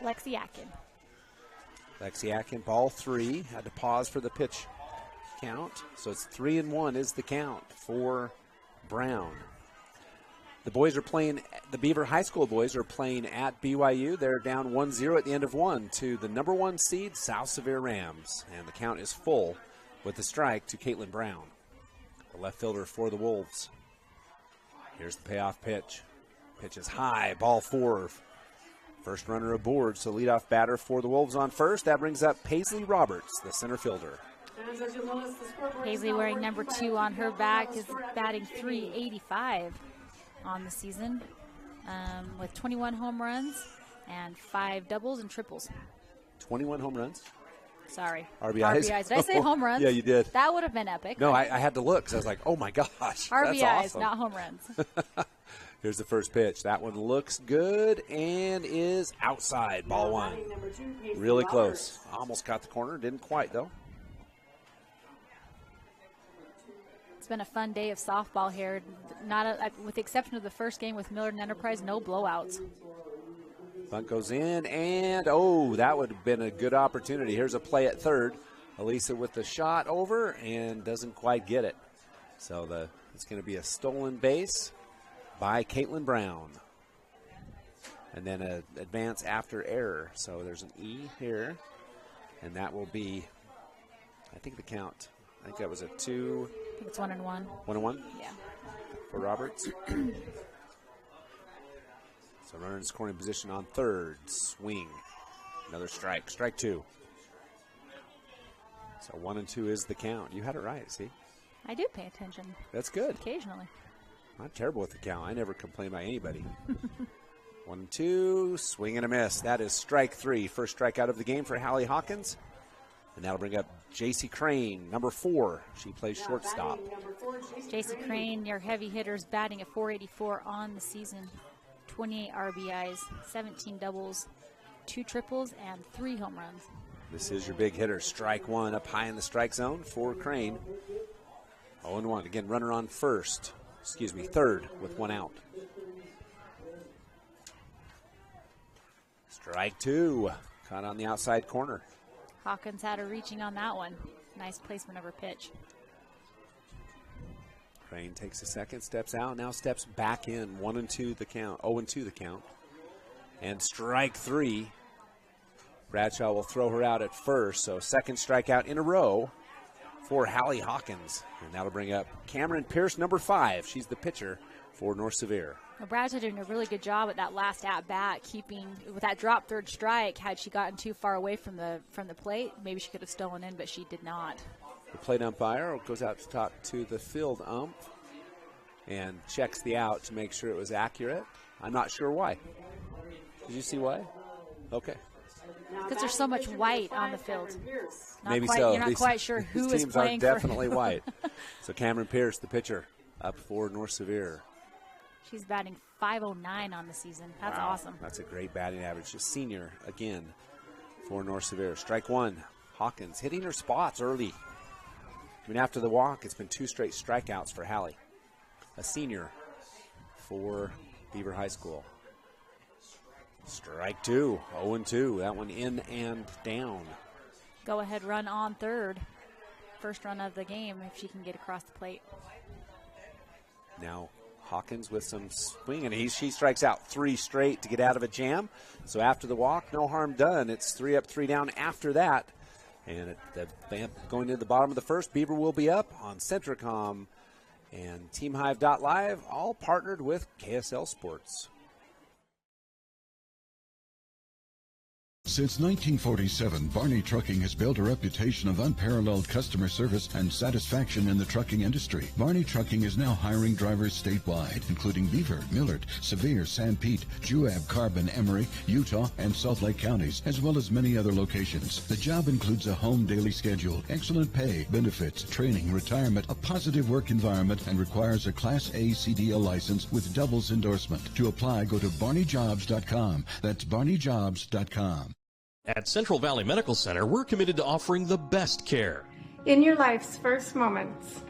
Lexi Atkin. Lexi Atkin, ball 3. Had to pause for the pitch count. So it's 3-1 is the count for Brown. The boys are playing, the Beaver High School boys are playing at BYU. They're down 1-0 at the end of 1 to the number 1 seed, South Sevier Rams. And the count is full with the strike to Caitlin Brown, the left fielder for the Wolves. Here's the payoff pitch. Pitch is high, ball 4. First runner aboard, so leadoff batter for the Wolves on first. That brings up Paisley Roberts, the center fielder. Paisley wearing number 2 on her back is batting .385 on the season with 21 home runs and 5 doubles and triples. 21 home runs? Sorry. RBIs. Did I say home runs? Yeah, you did. That would have been epic. No, I had to look because I was like, oh my gosh. RBIs, that's awesome. not home runs. Here's the first pitch. That one looks good and is outside. Ball 1. Really close. Almost caught the corner. Didn't quite, though. It's been a fun day of softball here. With the exception of the first game with Millard and Enterprise, no blowouts. Bunt goes in, and that would have been a good opportunity. Here's a play at third. Elisa with the shot over and doesn't quite get it. So it's going to be a stolen base by Caitlin Brown. And then an advance after error. So there's an E here, and that will be, I think the count. I think that was a 2. I think it's 1-1. 1-1? Yeah. For Roberts. So runner in scoring position on third. Swing. Another strike. Strike 2. So 1-2 is the count. You had it right, see? I do pay attention. That's good. Occasionally. Not terrible with the count. I never complain about anybody. 1-2. Swing and a miss. That is strike 3. First strikeout of the game for Hallie Hawkins. And that'll bring up J.C. Crane, number 4. She plays shortstop. J.C. Crane, your heavy hitters, batting at .484 on the season. 28 RBIs, 17 doubles, 2 triples, and 3 home runs. This is your big hitter. Strike 1 up high in the strike zone for Crane. 0-1. Again, runner on third with 1 out. Strike 2. Caught on the outside corner. Hawkins had her reaching on that one. Nice placement of her pitch. Crane takes a second, steps out, now steps back in. 1-2 the count. 0-2 the count. And strike 3. Bradshaw will throw her out at first, so second strikeout in a row for Hallie Hawkins. And that'll bring up Cameron Pierce, number 5. She's the pitcher for North Sevier. Well, Bradshaw doing a really good job at that last at-bat, keeping with that drop third strike. Had she gotten too far away from the plate, maybe she could have stolen in, but she did not. The plate umpire goes out to talk to the field ump and checks the out to make sure it was accurate. I'm not sure why. Did you see why? Okay. Because there's so much white on the field. Maybe so. You're not quite sure who is playing for. Teams are definitely white. So Cameron Pierce, the pitcher, up for North Sevier. She's batting .509 on the season. That's awesome. That's a great batting average. A senior again for North Sevier. Strike 1. Hawkins hitting her spots early. I mean, after the walk, it's been 2 straight strikeouts for Hallie. A senior for Beaver High School. Strike 2. 0-2. That one in and down. Go ahead run on third. First run of the game if she can get across the plate. Now Hawkins with some swing, and she strikes out 3 straight to get out of a jam. So after the walk, no harm done. It's 3 up, 3 down after that. And going to the bottom of the first, Beaver will be up on Centricom and TeamHive.live, all partnered with KSL Sports. Since 1947, Barney Trucking has built a reputation of unparalleled customer service and satisfaction in the trucking industry. Barney Trucking is now hiring drivers statewide, including Beaver, Millard, Sevier, San Pete, Juab, Carbon, Emery, Utah, and Salt Lake counties, as well as many other locations. The job includes a home daily schedule, excellent pay, benefits, training, retirement, a positive work environment, and requires a Class A CDL license with doubles endorsement. To apply, go to barneyjobs.com. That's barneyjobs.com. At Central Valley Medical Center, we're committed to offering the best care. In your life's first moments.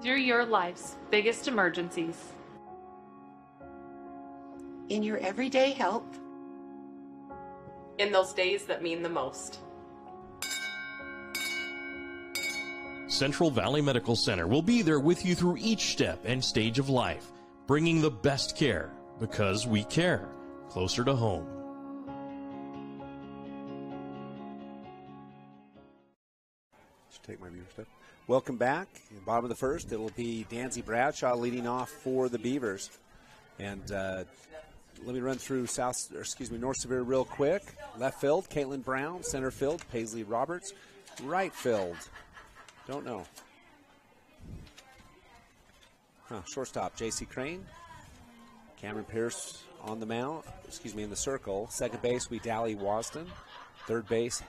Through your life's biggest emergencies. In your everyday health. in those days that mean the most. Central Valley Medical Center will be there with you through each step and stage of life, bringing the best care because we care, closer to home. Should take my viewer stuff. Welcome back. In the bottom of the first, it'll be Danzy Bradshaw leading off for the Beavers. And let me run through North Sevier real quick. Left field, Caitlin Brown. Center field, Paisley Roberts. Right field, don't know. Shortstop, J.C. Crane. Cameron Pierce on the mound, in the circle. Second base, we Dally Wasden. Third base,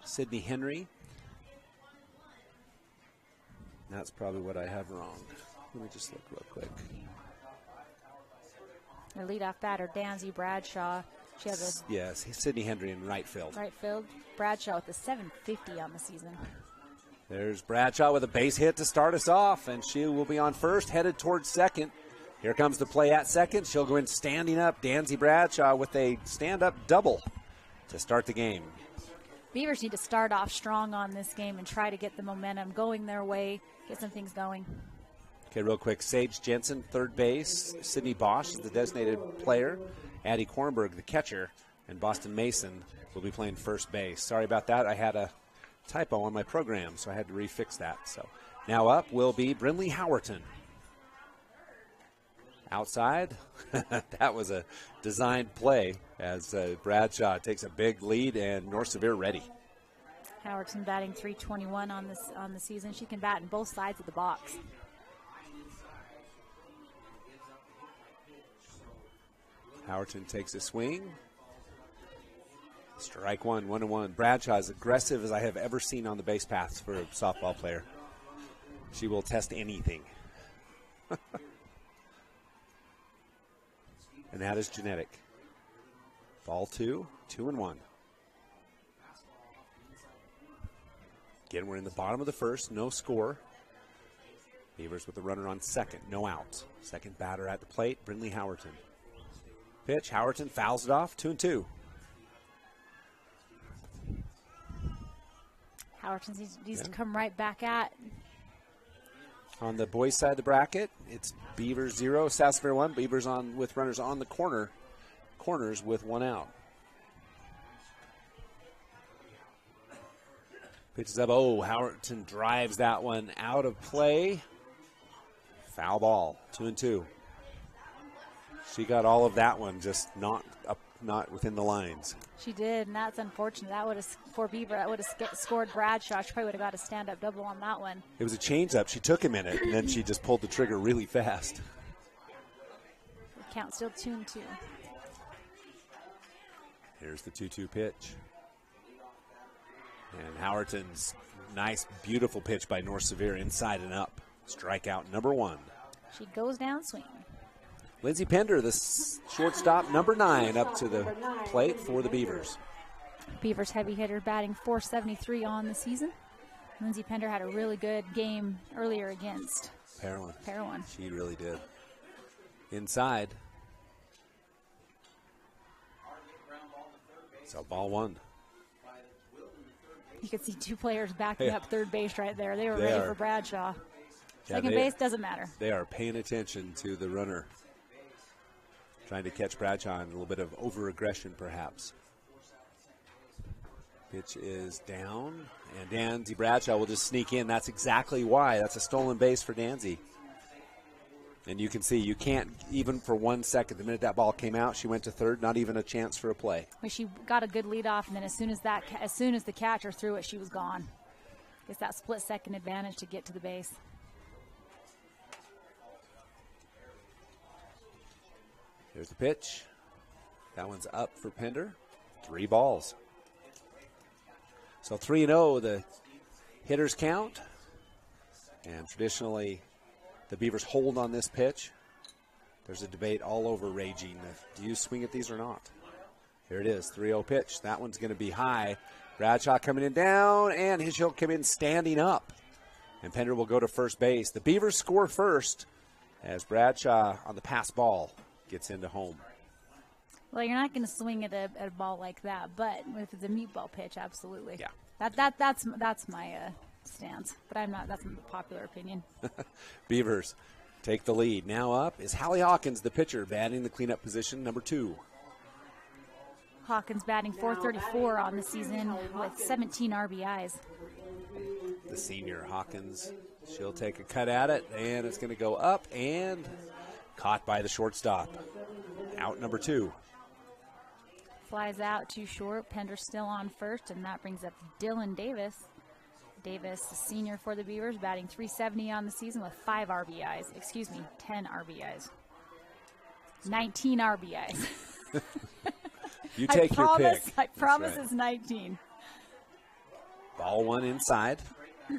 Sydney Henry. That's probably what I have wrong. Let me just look real quick. Their leadoff batter, Danzy Bradshaw. She has a yes, Sydney Henry in right field. Right field. Bradshaw with a 750 on the season. There's Bradshaw with a base hit to start us off, and she will be on first, headed towards second. Here comes the play at second. She'll go in standing up. Danzy Bradshaw with a stand-up double to start the game. Beavers need to start off strong on this game and try to get the momentum going their way, get some things going. Okay, real quick. Sage Jensen, third base. Sydney Bosch is the designated player. Addie Kornberg, the catcher. And Boston Mason will be playing first base. Sorry about that. I had a typo on my program, so I had to refix that. So now up will be Brinley Howerton. Outside, that was a designed play as Bradshaw takes a big lead and North Sevier ready. Howerton batting .321 on the season. She can bat in both sides of the box. Howerton takes a swing. Strike one, 1-1. Bradshaw is aggressive as I have ever seen on the base paths for a softball player. She will test anything. And that is genetic. Ball 2, 2-1. Again, we're in the bottom of the first, no score. Beavers with the runner on second, no out. Second batter at the plate, Brinley Howerton. Pitch, Howerton fouls it off, 2-2. Howerton needs to come right back at. On the boys' side of the bracket, it's Beavers 0, South Sevier 1. Beavers on with runners on the corners with 1 out. Pitches up. Oh, Howerton drives that one out of play. Foul ball, 2-2. She got all of that one, just not within the lines. She did, and that's unfortunate. That would have, for Beaver, that would have scored Bradshaw. She probably would have got a stand-up double on that one. It was a change-up. She took him in it, and then she just pulled the trigger really fast. The count still 2-2. Here's the 2-2 pitch. And Howerton's nice, beautiful pitch by North Sevier, inside and up. Strikeout number 1. She goes down swinging. Lindsay Pender, the shortstop, number 9, up to the plate for the Beavers. Beavers heavy hitter batting .473 on the season. Lindsay Pender had a really good game earlier against Parowan. She really did. Inside. So ball 1. You could see 2 players backing up third base right there. They were ready for Bradshaw. Second base doesn't matter. They are paying attention to the runner. Trying to catch Bradshaw in a little bit of over-aggression, perhaps. Pitch is down, and Danzy Bradshaw will just sneak in. That's exactly why. That's a stolen base for Danzy. And you can see you can't, even for 1 second, the minute that ball came out, she went to third, not even a chance for a play. Well, she got a good lead off, and then as soon as the catcher threw it, she was gone. It's that split-second advantage to get to the base. Here's the pitch. That one's up for Pender. 3 balls. So 3-0, the hitters count. And traditionally, the Beavers hold on this pitch. There's a debate all over raging. Do you swing at these or not? Here it is, 3-0 pitch. That one's going to be high. Bradshaw coming in down, and he'll come in standing up. And Pender will go to first base. The Beavers score first as Bradshaw on the pass ball gets into home. Well, you're not going to swing at a ball like that, but if it's a meatball pitch, absolutely. Yeah. That's my stance, but I'm not. That's a popular opinion. Beavers take the lead. Now up is Hallie Hawkins, the pitcher, batting the cleanup position, number 2. Hawkins batting .434 on the season with 17 RBIs. The senior Hawkins, she'll take a cut at it, and it's going to go up and caught by the shortstop. Out number 2. Flies out too short. Pender still on first, and that brings up Dylan Davis. Davis, the senior for the Beavers, batting .370 on the season with 10 RBIs. 19 RBIs. You take your pick. I promise right. It's 19. Ball 1 inside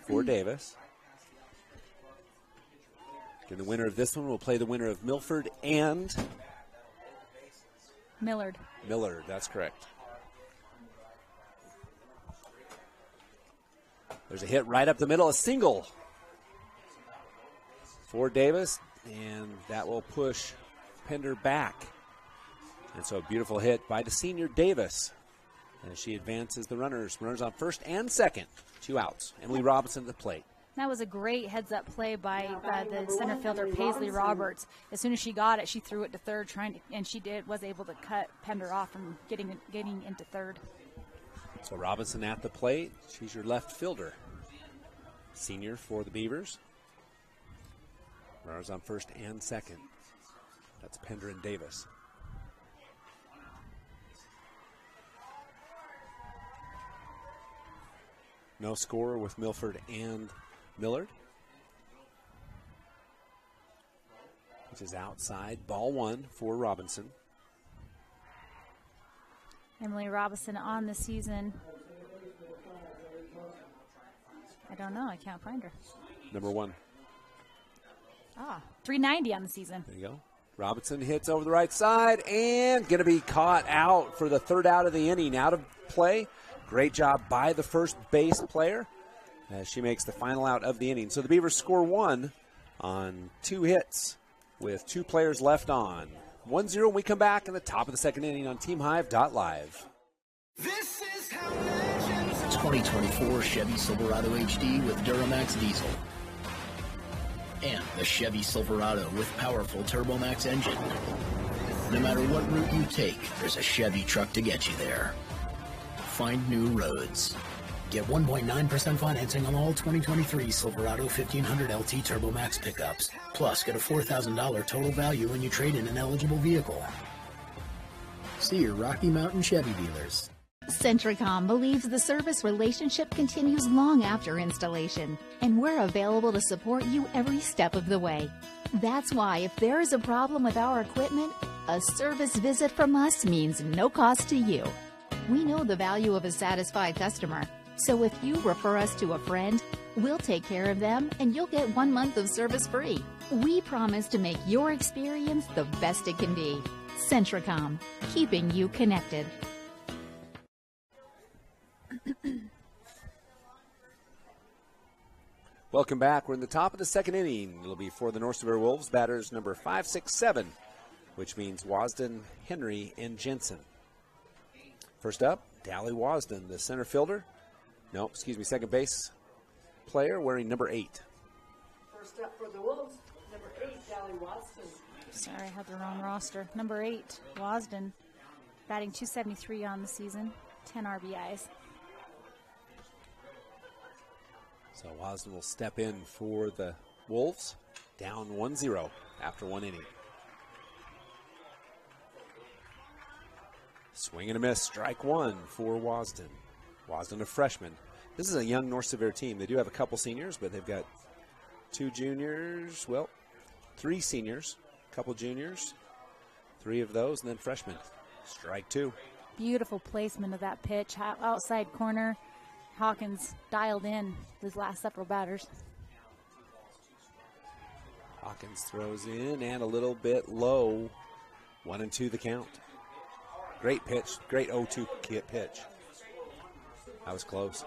for Davis. And the winner of this one will play the winner of Milford and Millard, that's correct. There's a hit right up the middle, a single for Davis, and that will push Pender back. And so a beautiful hit by the senior Davis as she advances the runners. Runners on first and second, 2 outs. Emily Robinson at the plate. That was a great heads-up play by the center fielder Paisley Roberts. As soon as she got it, she threw it to third, and she was able to cut Pender off from getting into third. So Robinson at the plate. She's your left fielder. Senior for the Beavers. Runners on first and second. That's Pender and Davis. No score with Milford and Millard, which is outside. Ball 1 for Robinson. Emily Robinson on the season. I don't know. I can't find her. Number 1. 390 on the season. There you go. Robinson hits over the right side and going to be caught out for the 3rd out of the inning. Out of play. Great job by the first base player as she makes the final out of the inning. So the Beavers score 1 on 2 hits with 2 players left on. 1-0 when we come back in the top of the 2nd inning on TeamHive.live. This is how 2024 Chevy Silverado HD with Duramax diesel. And the Chevy Silverado with powerful TurboMax engine. No matter what route you take, there's a Chevy truck to get you there. Find new roads. Get 1.9% financing on all 2023 Silverado 1500 LT TurboMax pickups. Plus, get a $4,000 total value when you trade in an eligible vehicle. See your Rocky Mountain Chevy dealers. Centricom believes the service relationship continues long after installation, and we're available to support you every step of the way. That's why if there is a problem with our equipment, a service visit from us means no cost to you. We know the value of a satisfied customer, so if you refer us to a friend, we'll take care of them and you'll get 1 month of service free. We promise to make your experience the best it can be. Centricom, keeping you connected. Welcome back. We're in the top of the 2nd inning. It'll be for the North Sevier Wolves, batters number 5, 6, 7, which means Wasden, Henry, and Jensen. First up, Dally Wasden, the center fielder. Second base player wearing number 8. First up for the Wolves, number 8, Dally Wasden. Sorry, I had the wrong roster. Number 8, Wasden, batting .273 on the season, 10 RBIs. So Wasden will step in for the Wolves, down 1-0 after 1 inning. Swing and a miss, strike 1 for Wasden. Wasden, a freshman. This is a young North Sevier team. They do have a couple seniors, but they've got 2 juniors, 3 seniors, a couple juniors, 3 of those, and then freshmen. Strike 2. Beautiful placement of that pitch, outside corner. Hawkins dialed in his last several batters. Hawkins throws in and a little bit low. 1-2 the count. Great pitch, great 0-2 pitch. That was close.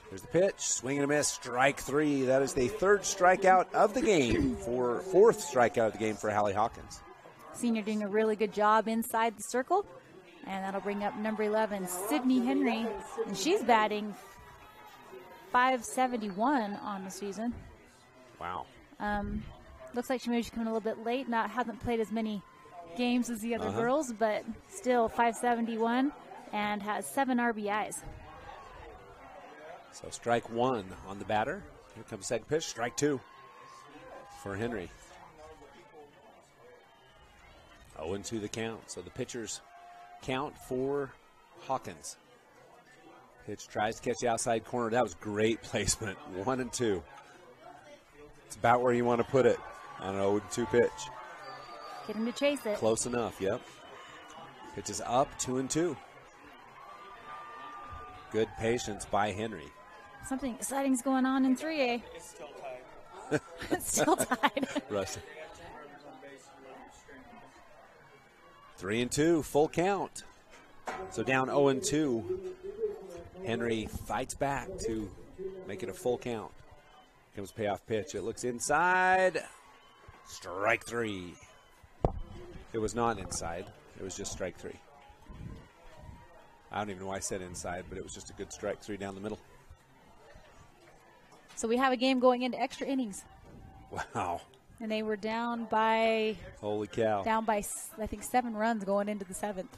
There's the pitch, swing and a miss, strike 3. That is the 3rd strikeout of the game, 4th strikeout of the game for Hallie Hawkins. Senior doing a really good job inside the circle. And that'll bring up number 11, Sydney Henry. And she's batting .571 on the season. Wow. Looks like she's coming a little bit late. Hasn't played as many games as the other girls, but still .571 and has 7 RBIs. So strike 1 on the batter. Here comes second pitch. Strike 2 for Henry. 0-2 the count. So the pitchers count for Hawkins. Pitch tries to catch the outside corner. That was great placement. 1-2. It's about where you want to put it on an 0-2 pitch. Get him to chase it. Close enough, yep. Pitch is up, 2-2. Good patience by Henry. Something exciting's going on in 3A. It's still tied. It's still tied. Russ. 3-2, full count. So down 0-2. Henry fights back to make it a full count. Comes payoff pitch. It looks inside. Strike 3. It was not inside. It was just strike 3. I don't even know why I said inside, but it was just a good strike 3 down the middle. So we have a game going into extra innings. Wow. And they were down by, Holy cow. I think 7 runs going into the 7th.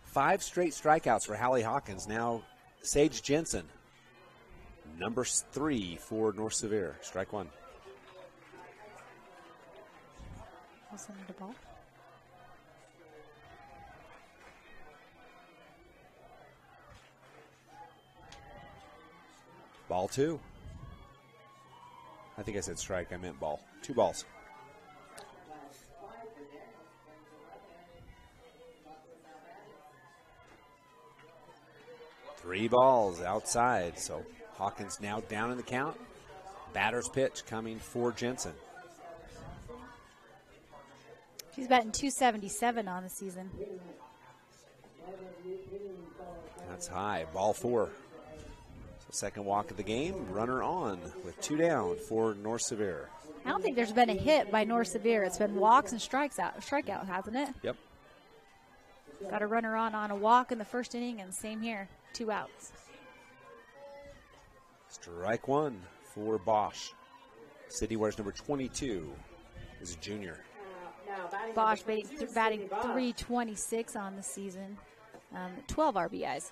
5 straight strikeouts for Hallie Hawkins. Now Sage Jensen, number 3 for North Sevier. Strike 1. I'll send it a ball. Ball 2. I think I said strike. I meant ball. 2 balls. Three balls outside. So Hawkins now down in the count. Batter's pitch coming for Jensen. She's batting .277 on the season. That's high. Ball 4. So second walk of the game. Runner on with 2 down for North Sevier. I don't think there's been a hit by North Sevier. It's been walks and strikeout, hasn't it? Yep. Got a runner on a walk in the first inning, and same here, 2 outs. Strike 1 for Bosch. City wears number 22 is a junior. Bosch batting .326 on the season, 12 RBIs.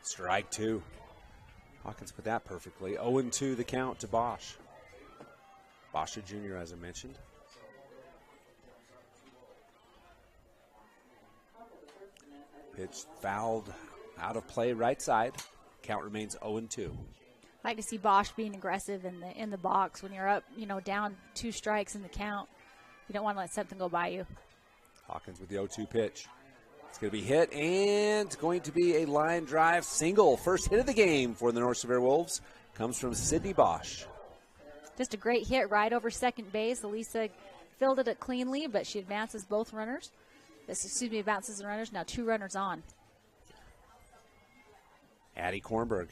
Strike 2. Hawkins put that perfectly. 0-2 the count to Bosch. Bosch a junior, as I mentioned. Pitch fouled out of play right side. Count remains 0-2. I like to see Bosch being aggressive in the box when you're up, down 2 strikes in the count. You don't want to let something go by you. Hawkins with the 0-2 pitch. It's going to be hit, and it's going to be a line drive single. First hit of the game for the North Sevier Wolves comes from Sydney Bosch. Just a great hit right over second base. Elisa fielded it cleanly, but she advances both runners. Advances the runners. Now 2 runners on. Addie Kornberg,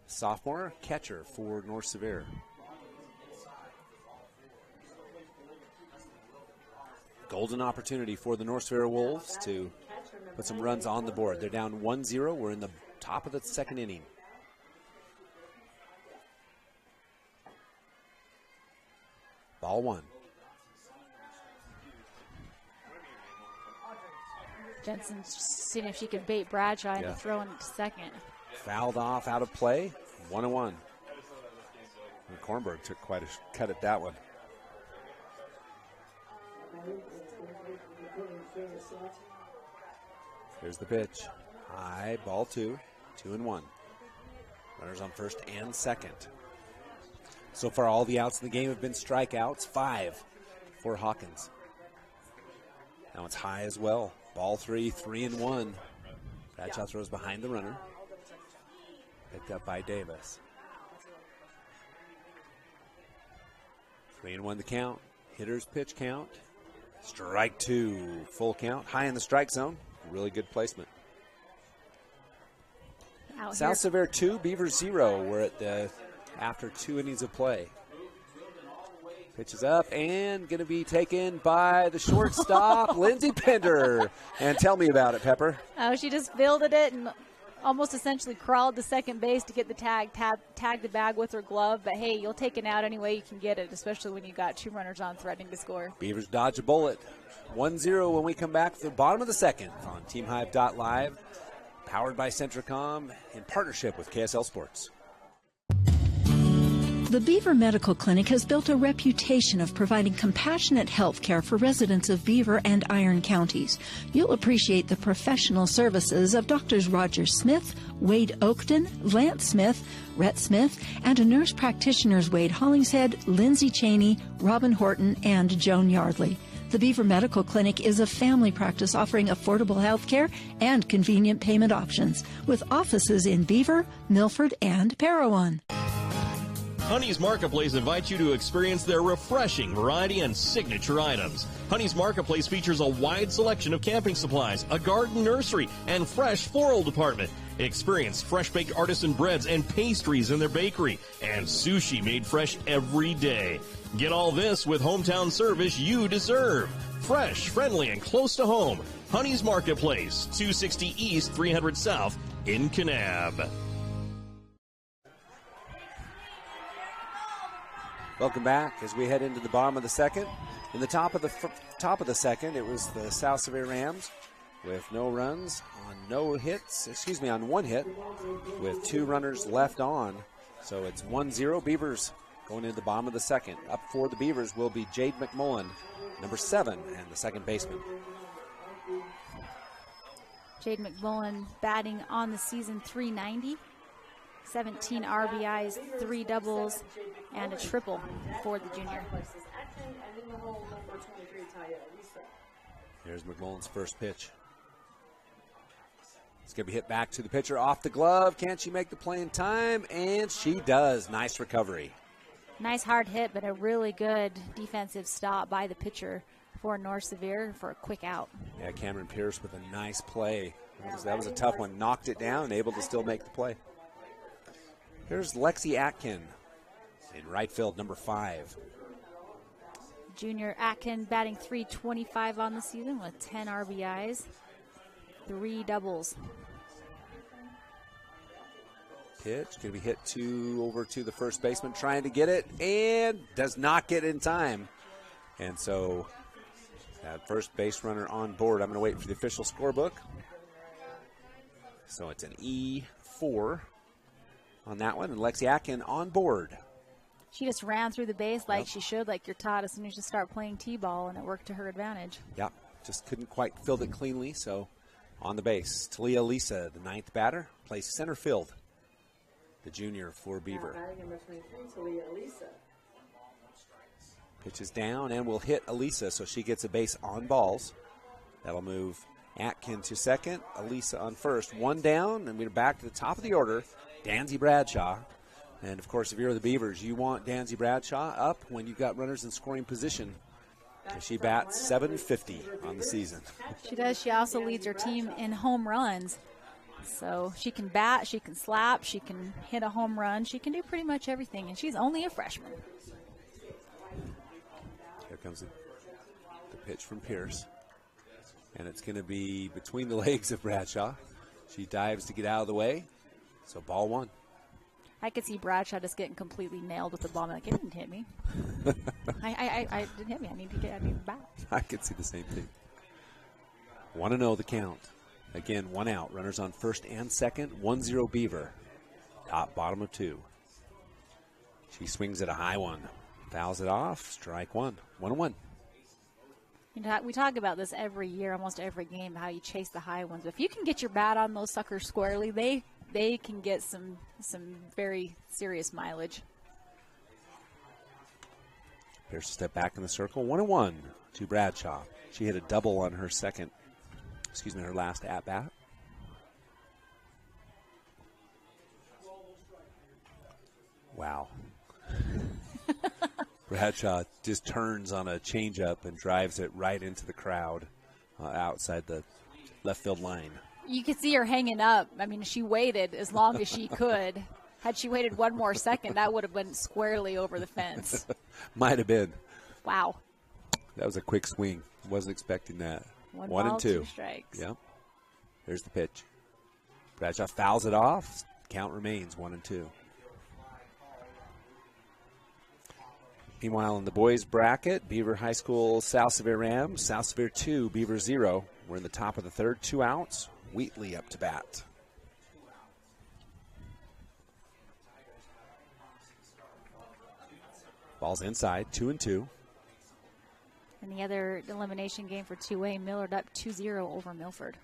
sophomore catcher for North Sevier. Golden opportunity for the North Sevier Wolves to put some runs on the board. They're down 1-0. We're in the top of the second inning. Ball 1. Jensen's seeing if she can bait Bradshaw into throwing it to second. Fouled off, out of play. 1-1. And Kornberg took quite a cut at that one. Here's the pitch. High, ball 2. 2-1. Runners on first and second. So far, all the outs in the game have been strikeouts. 5 for Hawkins. Now it's high as well. Ball 3, 3-1. Bradshaw throws behind the runner. Picked up by Davis. 3-1 the count. Hitter's pitch count. Strike 2. Full count. High in the strike zone. Really good placement. South Sevier 2, Beavers 0. We're at the after 2 innings of play. Pitch is up and going to be taken by the shortstop, Lindsey Pender. And tell me about it, Pepper. Oh, she just fielded it and almost essentially crawled to second base to get the tagged the bag with her glove. But, hey, you'll take it out any way you can get it, especially when you've got 2 runners on threatening to score. Beavers dodge a bullet. 1-0 when we come back to the bottom of the second on TeamHive.live, powered by Centricom in partnership with KSL Sports. The Beaver Medical Clinic has built a reputation of providing compassionate health care for residents of Beaver and Iron counties. You'll appreciate the professional services of Drs. Roger Smith, Wade Oakton, Lance Smith, Rhett Smith, and a nurse practitioners Wade Hollingshead, Lindsay Cheney, Robin Horton, and Joan Yardley. The Beaver Medical Clinic is a family practice offering affordable health care and convenient payment options, with offices in Beaver, Milford, and Parowan. Honey's Marketplace invites you to experience their refreshing variety and signature items. Honey's Marketplace features a wide selection of camping supplies, a garden nursery, and fresh floral department. Experience fresh-baked artisan breads and pastries in their bakery, and sushi made fresh every day. Get all this with hometown service you deserve. Fresh, friendly, and close to home. Honey's Marketplace, 260 East, 300 South in Kanab. Welcome back as we head into the bottom of the second. In the top of the second, it was the South Sevier Rams with no runs on 1 hit with 2 runners left on. So it's 1-0 Beavers going into the bottom of the second. Up for the Beavers will be Jade McMullen, number 7, and the second baseman. Jade McMullen batting on the season .390. 17 RBIs, 3 doubles, and a triple for the junior. Here's McMullen's first pitch. It's going to be hit back to the pitcher off the glove. Can she make the play in time? And she does. Nice recovery. Nice hard hit, but a really good defensive stop by the pitcher for North Sevier for a quick out. Yeah, Cameron Pierce with a nice play. That was a tough one. Knocked it down and able to still make the play. Here's Lexi Atkin in right field, number 5. Junior Atkin batting .325 on the season with 10 RBIs, 3 doubles. Pitch going to be hit over to the first baseman, trying to get it, and does not get in time. And so that first base runner on board. I'm going to wait for the official scorebook. So it's an E4 on that one, and Lexi Atkin on board. She just ran through the base like she should, like you're taught as soon as you start playing T-ball, and it worked to her advantage. Yeah, just couldn't quite field it cleanly, so on the base. Talia Lisa, the 9th batter, plays center field. The junior for Beaver. Batting number 23, Talia Elisa. Pitches down and will hit Elisa, so she gets a base on balls. That'll move Atkin to second, Elisa on first. 1 down, and we're back to the top of the order. Danzy Bradshaw. And, of course, if you're the Beavers, you want Danzy Bradshaw up when you've got runners in scoring position. She bats .750 on the season. She does. She also leads her team in home runs. So she can bat, she can slap, she can hit a home run. She can do pretty much everything, and she's only a freshman. Here comes the pitch from Pierce. And it's going to be between the legs of Bradshaw. She dives to get out of the way. So ball 1. I could see Bradshaw just getting completely nailed with the ball. I'm like, it didn't hit me. I didn't hit me. I need to bat. I could see the same thing. Want to know the count. Again, 1 out. Runners on first and second. 1-0 Beaver. Bottom of 2. She swings at a high one. Fouls it off. Strike 1. 1-1. You know, we talk about this every year, almost every game, how you chase the high ones. But if you can get your bat on those suckers squarely, they can get some very serious mileage. Pierce step back in the circle. 1-1 to Bradshaw. She hit a double on her her last at-bat. Wow. Bradshaw just turns on a changeup and drives it right into the crowd outside the left field line. You could see her hanging up. I mean, she waited as long as she could. Had she waited 1 more second, that would have been squarely over the fence. Might have been. Wow. That was a quick swing. Wasn't expecting that. One and ball, 2. 2 strikes. Yep. Here's the pitch. Bradshaw fouls it off. Count remains 1-2. Meanwhile, in the boys' bracket, Beaver High School, South Sevier Rams, South Sevier 2, Beaver 0. We're in the top of the third, 2 outs. Wheatley up to bat. Ball's inside, 2-2. And the other elimination game for 2A, Millard up 2-0 over Milford.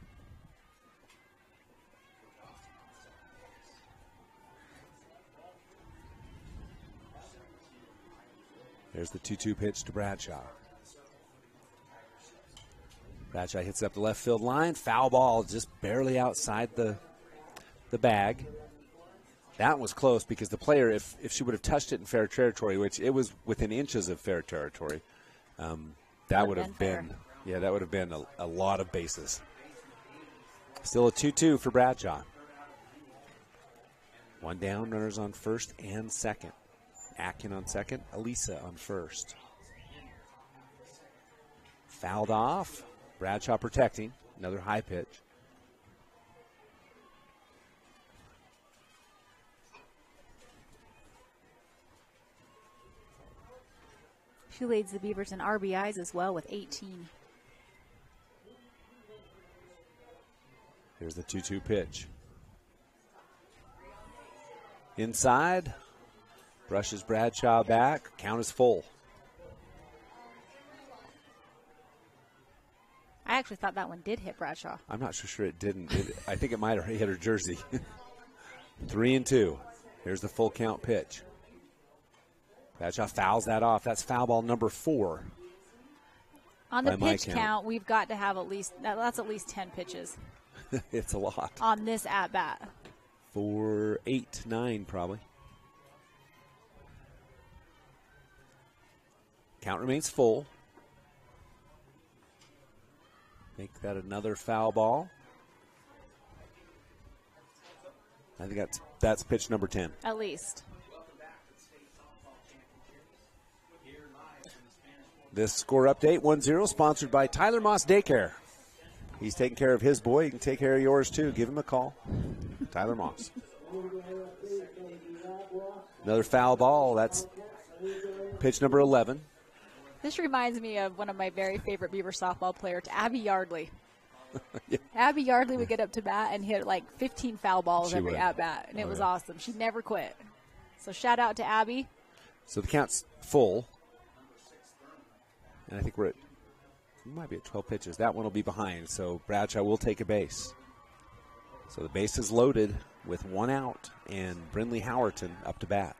There's the 2-2 pitch to Bradshaw. Bradshaw hits up the left field line. Foul ball just barely outside the bag. That was close because the player, if she would have touched it in fair territory, which it was within inches of fair territory, that would have been, that would have been a lot of bases. Still a 2-2 for Bradshaw. 1 down, runners on first and second. Atkin on second, Elisa on first. Fouled off. Bradshaw protecting. Another high pitch. She leads the Beavers in RBIs as well with 18. Here's the 2-2 pitch. Inside. Brushes Bradshaw back. Count is full. I actually thought that one did hit Bradshaw. I'm not so sure it didn't. I think it might have hit her jersey. 3-2. Here's the full count pitch. Bradshaw fouls that off. That's foul ball number 4. On the pitch count, we've got to have that's at least 10 pitches. It's a lot. On this at-bat. 4, 8, 9 probably. Count remains full. Make that another foul ball. I think that's pitch number 10. At least. This score update, 1-0, sponsored by Tyler Moss Daycare. He's taking care of his boy. You can take care of yours, too. Give him a call. Tyler Moss. Another foul ball. That's pitch number 11. This reminds me of one of my very favorite Beaver softball players, Abby Yardley. Yeah. Abby Yardley would get up to bat and hit like 15 foul balls every at-bat, and it was awesome. She never quit. So shout out to Abby. So the count's full. And I think we might be at 12 pitches. That one will be behind, so Bradshaw will take a base. So the base is loaded with 1 out, and Brindley Howerton up to bat.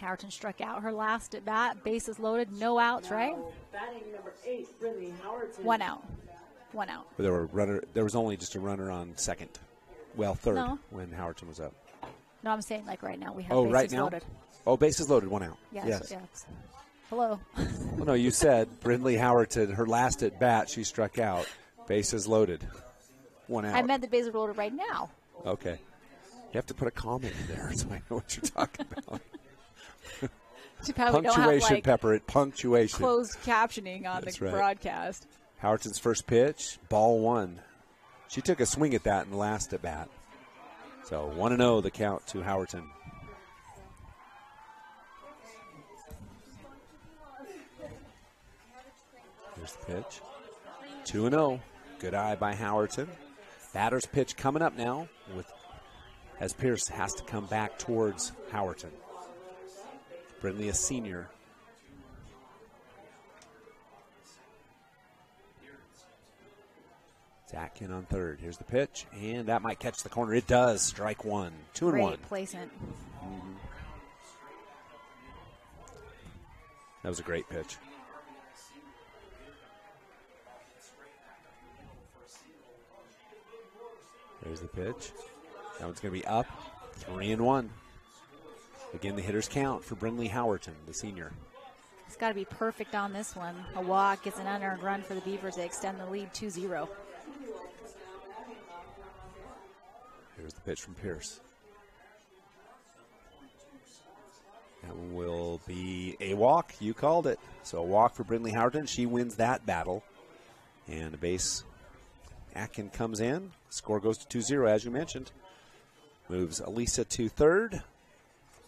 Howerton struck out her last at bat. Bases loaded, no outs, right? Batting number 8, Brindley Howerton. 1 out. 1 out. But there was only just a runner on second. Well, third when Howerton was up. No, I'm saying like right now we have bases right now? loaded. Oh, bases loaded, 1 out. Yes. Hello. Well, no, you said Brindley Howerton, her last at bat, she struck out. Bases loaded. 1 out. I meant the bases loaded right now. Okay. You have to put a comment in there so I know what you're talking about. Punctuation, Pepper, punctuation. Closed captioning on the broadcast. Howerton's first pitch, ball 1. She took a swing at that in the last at bat. So 1-0 the count to Howerton. Here's the pitch. 2-0. Good eye by Howerton. Batter's pitch coming up now as Pierce has to come back towards Howerton. Brindley, a senior. Atkin on third. Here's the pitch, and that might catch the corner. It does. Strike 1. 2-1. Great placement. Mm-hmm. That was a great pitch. There's the pitch. That one's going to be up. 3-1. Again, the hitters count for Brindley Howerton, the senior. It's got to be perfect on this one. A walk gets an unearned run for the Beavers. They extend the lead 2-0. Here's the pitch from Pierce. That one will be a walk. You called it. So a walk for Brindley Howerton. She wins that battle. And the base Atkin comes in. Score goes to 2-0, as you mentioned. Moves Elisa to third.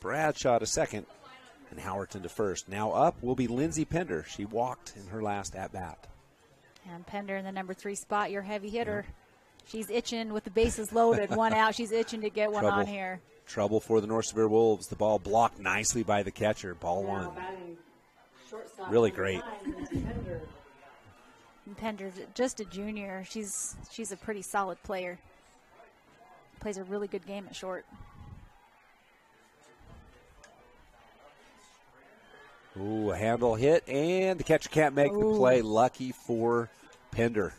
Bradshaw to second. And Howerton to first. Now up will be Lindsay Pender. She walked in her last at-bat. And Pender in the number 3 spot, your heavy hitter. Yep. She's itching with the bases loaded. One out. She's itching to get one on here. Trouble for the North Sevier Wolves. The ball blocked nicely by the catcher. Ball one. Really great. And Pender's just a junior. She's a pretty solid player. Plays a really good game at short. Ooh, a handle hit, and the catcher can't make the play. Lucky for Pender,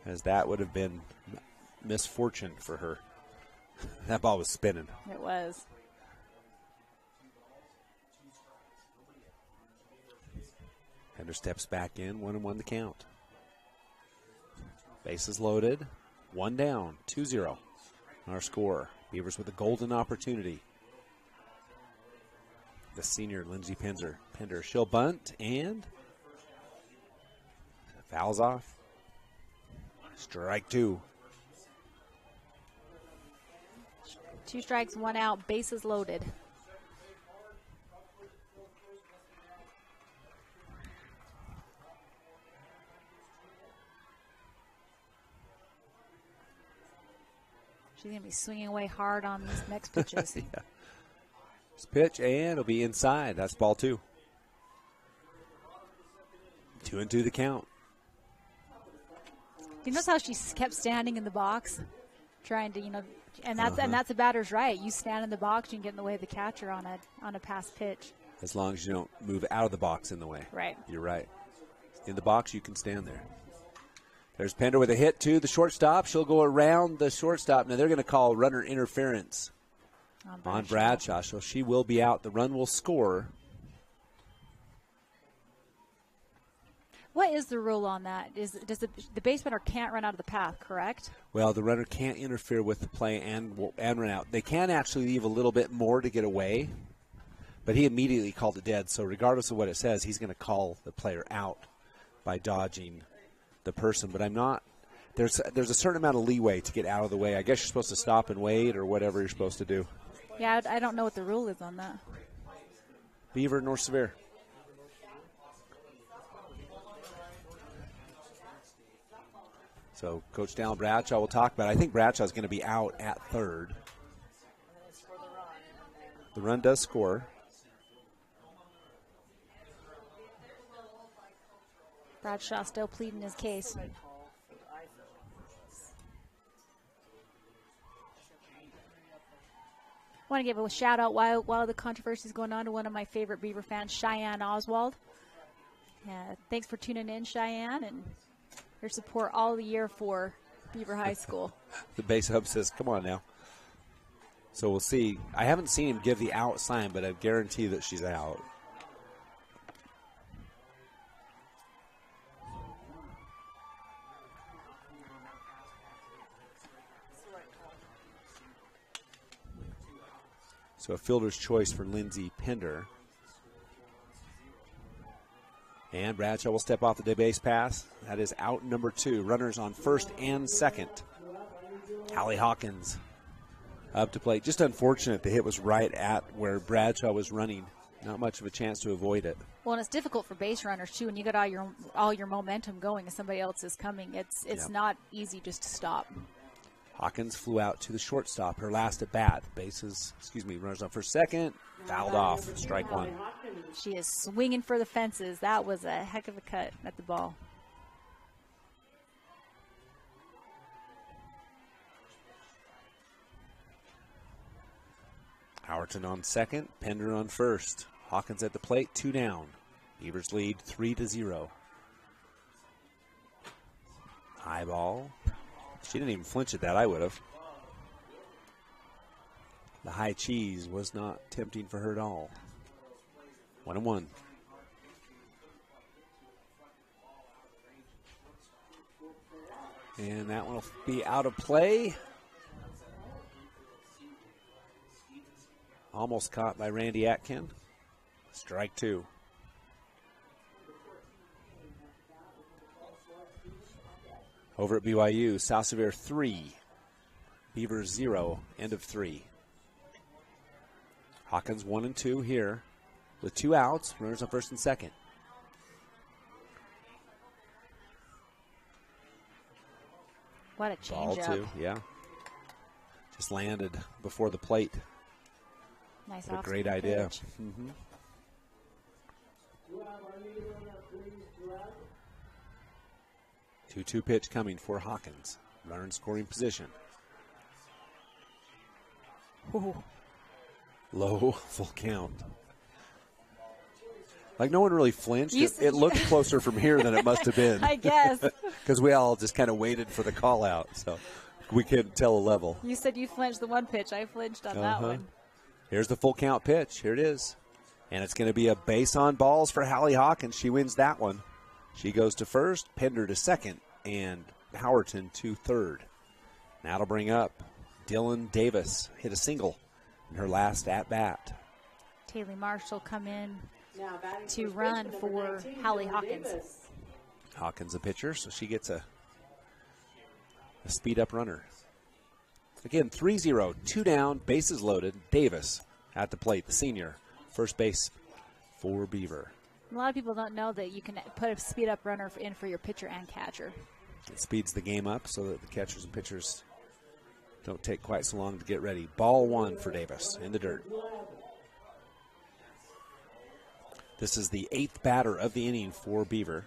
as that would have been misfortune for her. That ball was spinning. It was. Pender steps back in, 1-1 the count. Bases loaded, one down, 2-0. Our score. Beavers with a golden opportunity. The senior Lindsay Pender. She'll bunt and fouls off. Strike 2. 2 strikes, 1 out, bases loaded. She's going to be swinging away hard on these next pitches. Yeah. This pitch, and it'll be inside. That's ball 2. 2-2 the count. You notice how she kept standing in the box, trying to, and that's a batter's right. You stand in the box, you can get in the way of the catcher on a pass pitch. As long as you don't move out of the box in the way. Right. You're right. In the box, you can stand there. There's Pender with a hit to the shortstop. She'll go around the shortstop. Now they're going to call runner interference on Bradshaw, so she will be out. The run will score. What is the rule on that? Does the base runner can't run out of the path, correct? Well, the runner can't interfere with the play and run out. They can actually leave a little bit more to get away, but he immediately called it dead. So regardless of what it says, he's going to call the player out by dodging the person. But I'm not. There's a certain amount of leeway to get out of the way. I guess you're supposed to stop and wait or whatever you're supposed to do. Yeah, I don't know what the rule is on that. Beaver, North Sevier. So Coach Dallin Bradshaw will talk about it. I think Bradshaw's going to be out at third. The run does score. Bradshaw still pleading his case. I want to give a shout out while the controversy is going on to one of my favorite Beaver fans, Cheyenne Oswald. Thanks for tuning in, Cheyenne, and your support all the year for Beaver High School. The base hub says, come on now. So we'll see. I haven't seen him give the out sign, but I guarantee that she's out. So a fielder's choice for Lindsay Pender. And Bradshaw will step off the base pass. That is out number 2. Runners on first and second. Hallie Hawkins up to plate. Just unfortunate the hit was right at where Bradshaw was running. Not much of a chance to avoid it. Well, and it's difficult for base runners too. When you got all your momentum going and somebody else is coming, it's not easy just to stop. Hawkins flew out to the shortstop. Her last at bat. Runners on first, second. Fouled off. Strike 1. She is swinging for the fences. That was a heck of a cut at the ball. Howerton on second. Pender on first. Hawkins at the plate. 2 down. Beavers lead 3-0. High ball. She didn't even flinch at that. I would have. The high cheese was not tempting for her at all. 1-1. And that one will be out of play. almost caught by Randy Atkin. Strike 2. Over at BYU, South Sevier 3, Beavers 0, end of 3. Hawkins 1 and 2 here with 2 outs, runners on first and second. What a change Ball up. 2, yeah. Just landed before the plate. Nice What a great idea. Pitch. Mm-hmm. 2-2 pitch coming for Hawkins. Runner in scoring position. Ooh. Low, full count. Like no one really flinched. It looked closer from here than it must have been. I guess. Because we all just kind of waited for the call out. So we couldn't tell a level. You said you flinched the one pitch. I flinched on that one. Here's the full count pitch. Here it is. And it's going to be a base on balls for Hallie Hawkins. She wins that one. She goes to first, Pender to second, and Howerton to third. Now it'll bring up Dylan Davis. Hit a single in her last at-bat. Taylor Marshall come in to run for Hallie Hawkins. Hawkins a pitcher, so she gets a speed-up runner. Again, 3-0, 2 down, bases loaded. Davis at the plate, the senior. First base for Beaver. A lot of people don't know that you can put a speed-up runner in for your pitcher and catcher. It speeds the game up so that the catchers and pitchers don't take quite so long to get ready. Ball 1 for Davis in the dirt. This is the 8th batter of the inning for Beaver.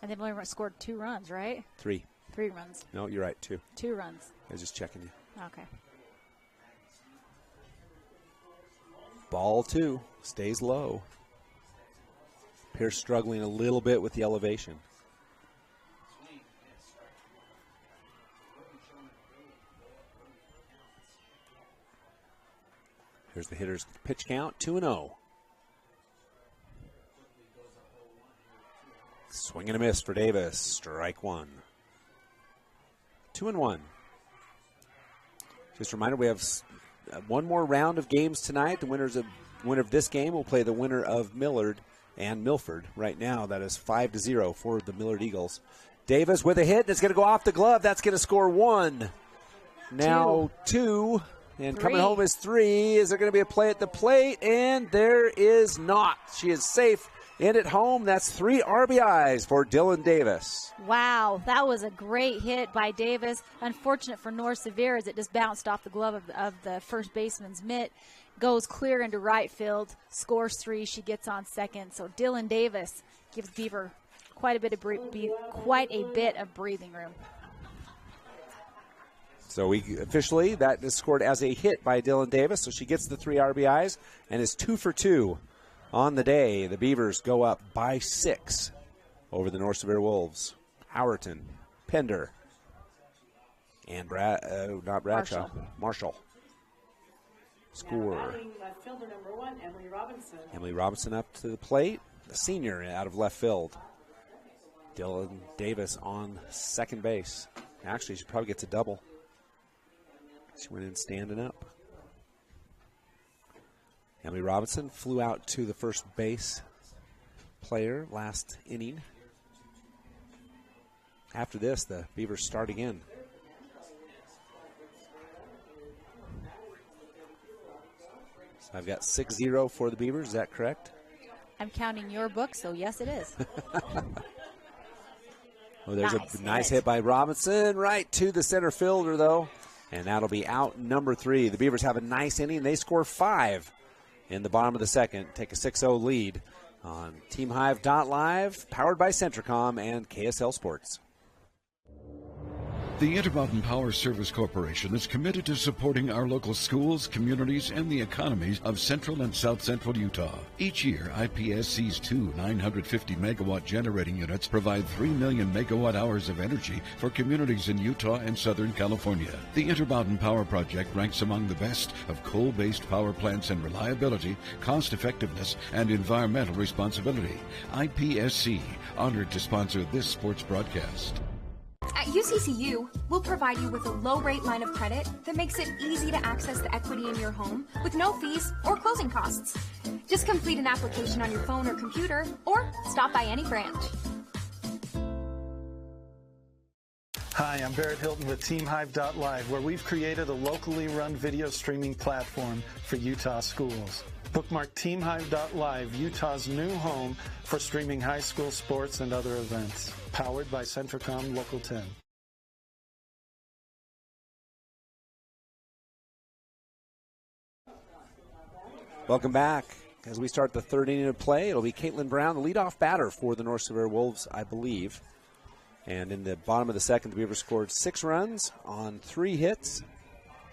And they've only scored 2 runs, right? 3. 3 runs. No, you're right, 2. 2 runs. I was just checking you. Okay. Ball 2 stays low. Pierce struggling a little bit with the elevation. Here's the hitter's pitch count, 2-0. Swing and a miss for Davis. Strike 1. 2-1. Just a reminder, we have one more round of games tonight. The winner of this game will play the winner of Millard and Milford. Right now, that is 5-0 for the Millard Eagles. Davis with a hit. That's going to go off the glove. That's going to score 1. Now 2. And 3. Coming home is 3. Is there going to be a play at the plate? And there is not. She is safe in at home. That's 3 RBIs for Dylan Davis. Wow, that was a great hit by Davis. Unfortunate for North Sevier as it just bounced off the glove of the first baseman's mitt. Goes clear into right field, scores 3. She gets on second. So Dylan Davis gives Beaver quite a bit of breathing room. So we officially, that is scored as a hit by Dylan Davis. So she gets the 3 RBIs and is 2 for 2 on the day. The Beavers go up by 6 over the North Sevier Wolves. Howerton, Pender, and Marshall. Score. Fielder number 1, Emily Robinson. Emily Robinson up to the plate. The senior out of left field. Dylan Davis on second base. Actually, she probably gets a double. She went in standing up. Emily Robinson flew out to the first base player last inning. After this, the Beavers start again. So I've got 6-0 for the Beavers. Is that correct? I'm counting your book, so yes, it is. Oh, there's a nice hit by Robinson right to the center fielder, though. And that'll be out number 3. The Beavers have a nice inning. They score 5 in the bottom of the second. Take a 6-0 lead on TeamHive.live, powered by Centricom and KSL Sports. The Intermountain Power Service Corporation is committed to supporting our local schools, communities, and the economies of central and south central Utah. Each year, IPSC's 2 950-megawatt generating units provide 3 million megawatt hours of energy for communities in Utah and Southern California. The Intermountain Power Project ranks among the best of coal-based power plants in reliability, cost-effectiveness, and environmental responsibility. IPSC, honored to sponsor this sports broadcast. At UCCU, we'll provide you with a low-rate line of credit that makes it easy to access the equity in your home with no fees or closing costs. Just complete an application on your phone or computer, or stop by any branch. Hi, I'm Barrett Hilton with TeamHive.live, where we've created a locally run video streaming platform for Utah schools. Bookmark TeamHive.live, Utah's new home for streaming high school sports and other events. Powered by Centricom Local 10. Welcome back. As we start the third inning of play, it'll be Caitlin Brown, the leadoff batter for the North Sevier Wolves, I believe. And in the bottom of the second, the Beavers scored 6 runs on 3 hits.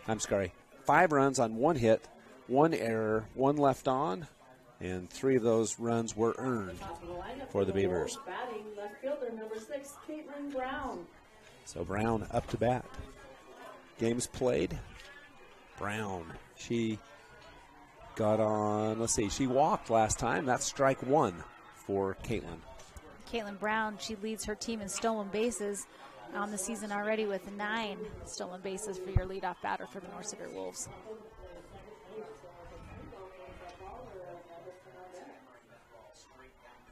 5 runs on 1 hit, 1 error, 1 left on, and 3 of those runs were earned for the Beavers. Batting left fielder number 6, Caitlin Brown. So Brown up to bat. Games played. Brown, she got on, she walked last time. That's strike 1 for Caitlin. Caitlin Brown, she leads her team in stolen bases on the season already with 9 stolen bases for your leadoff batter for the North Sevier Wolves.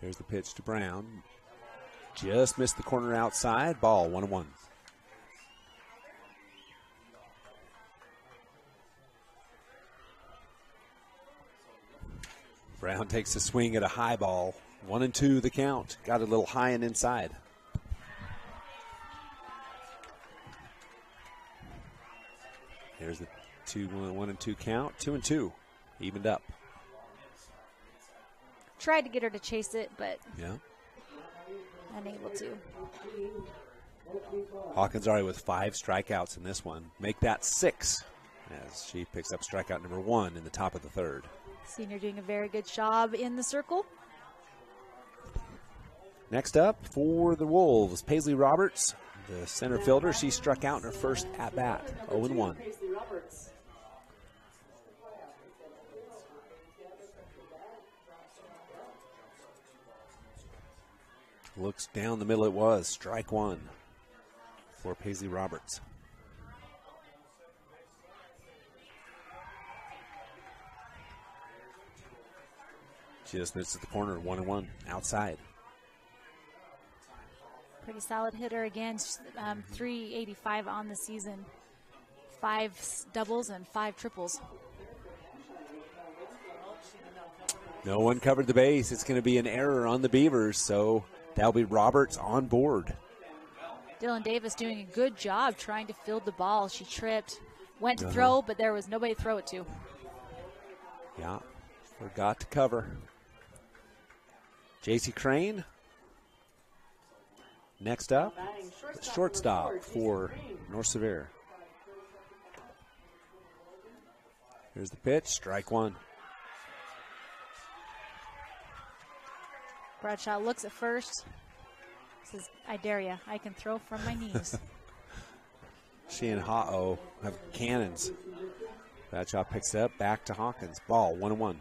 Here's the pitch to Brown. Just missed the corner outside. Ball 1-1. Brown takes a swing at a high ball. 1-2 the count. Got a little high and inside. Here's the 1-2 count. 2-2. Evened up. Tried to get her to chase it, but yeah, unable to. Hawkins already with 5 strikeouts in this one. Make that 6 as she picks up strikeout number 1 in the top of the third. Senior doing a very good job in the circle. Next up for the Wolves, Paisley Roberts, the center fielder. She struck out in her first at-bat, 0-1. Looks down the middle, it was strike 1 for Paisley Roberts. She just misses the corner, 1-1 outside. Pretty solid hitter again, 385 on the season. 5 doubles and 5 triples. No one covered the base. It's going to be an error on the Beavers, so that'll be Roberts on board. Dylan Davis doing a good job trying to field the ball. She tripped, went to throw, but there was nobody to throw it to. Yeah, forgot to cover. J.C. Crane. Next up, shortstop for North Sevier. Here's the pitch, strike 1. Bradshaw looks at first. Says, I dare ya, I can throw from my knees. She and Ha-Oh have cannons. Bradshaw picks it up, back to Hawkins. Ball, 1-1.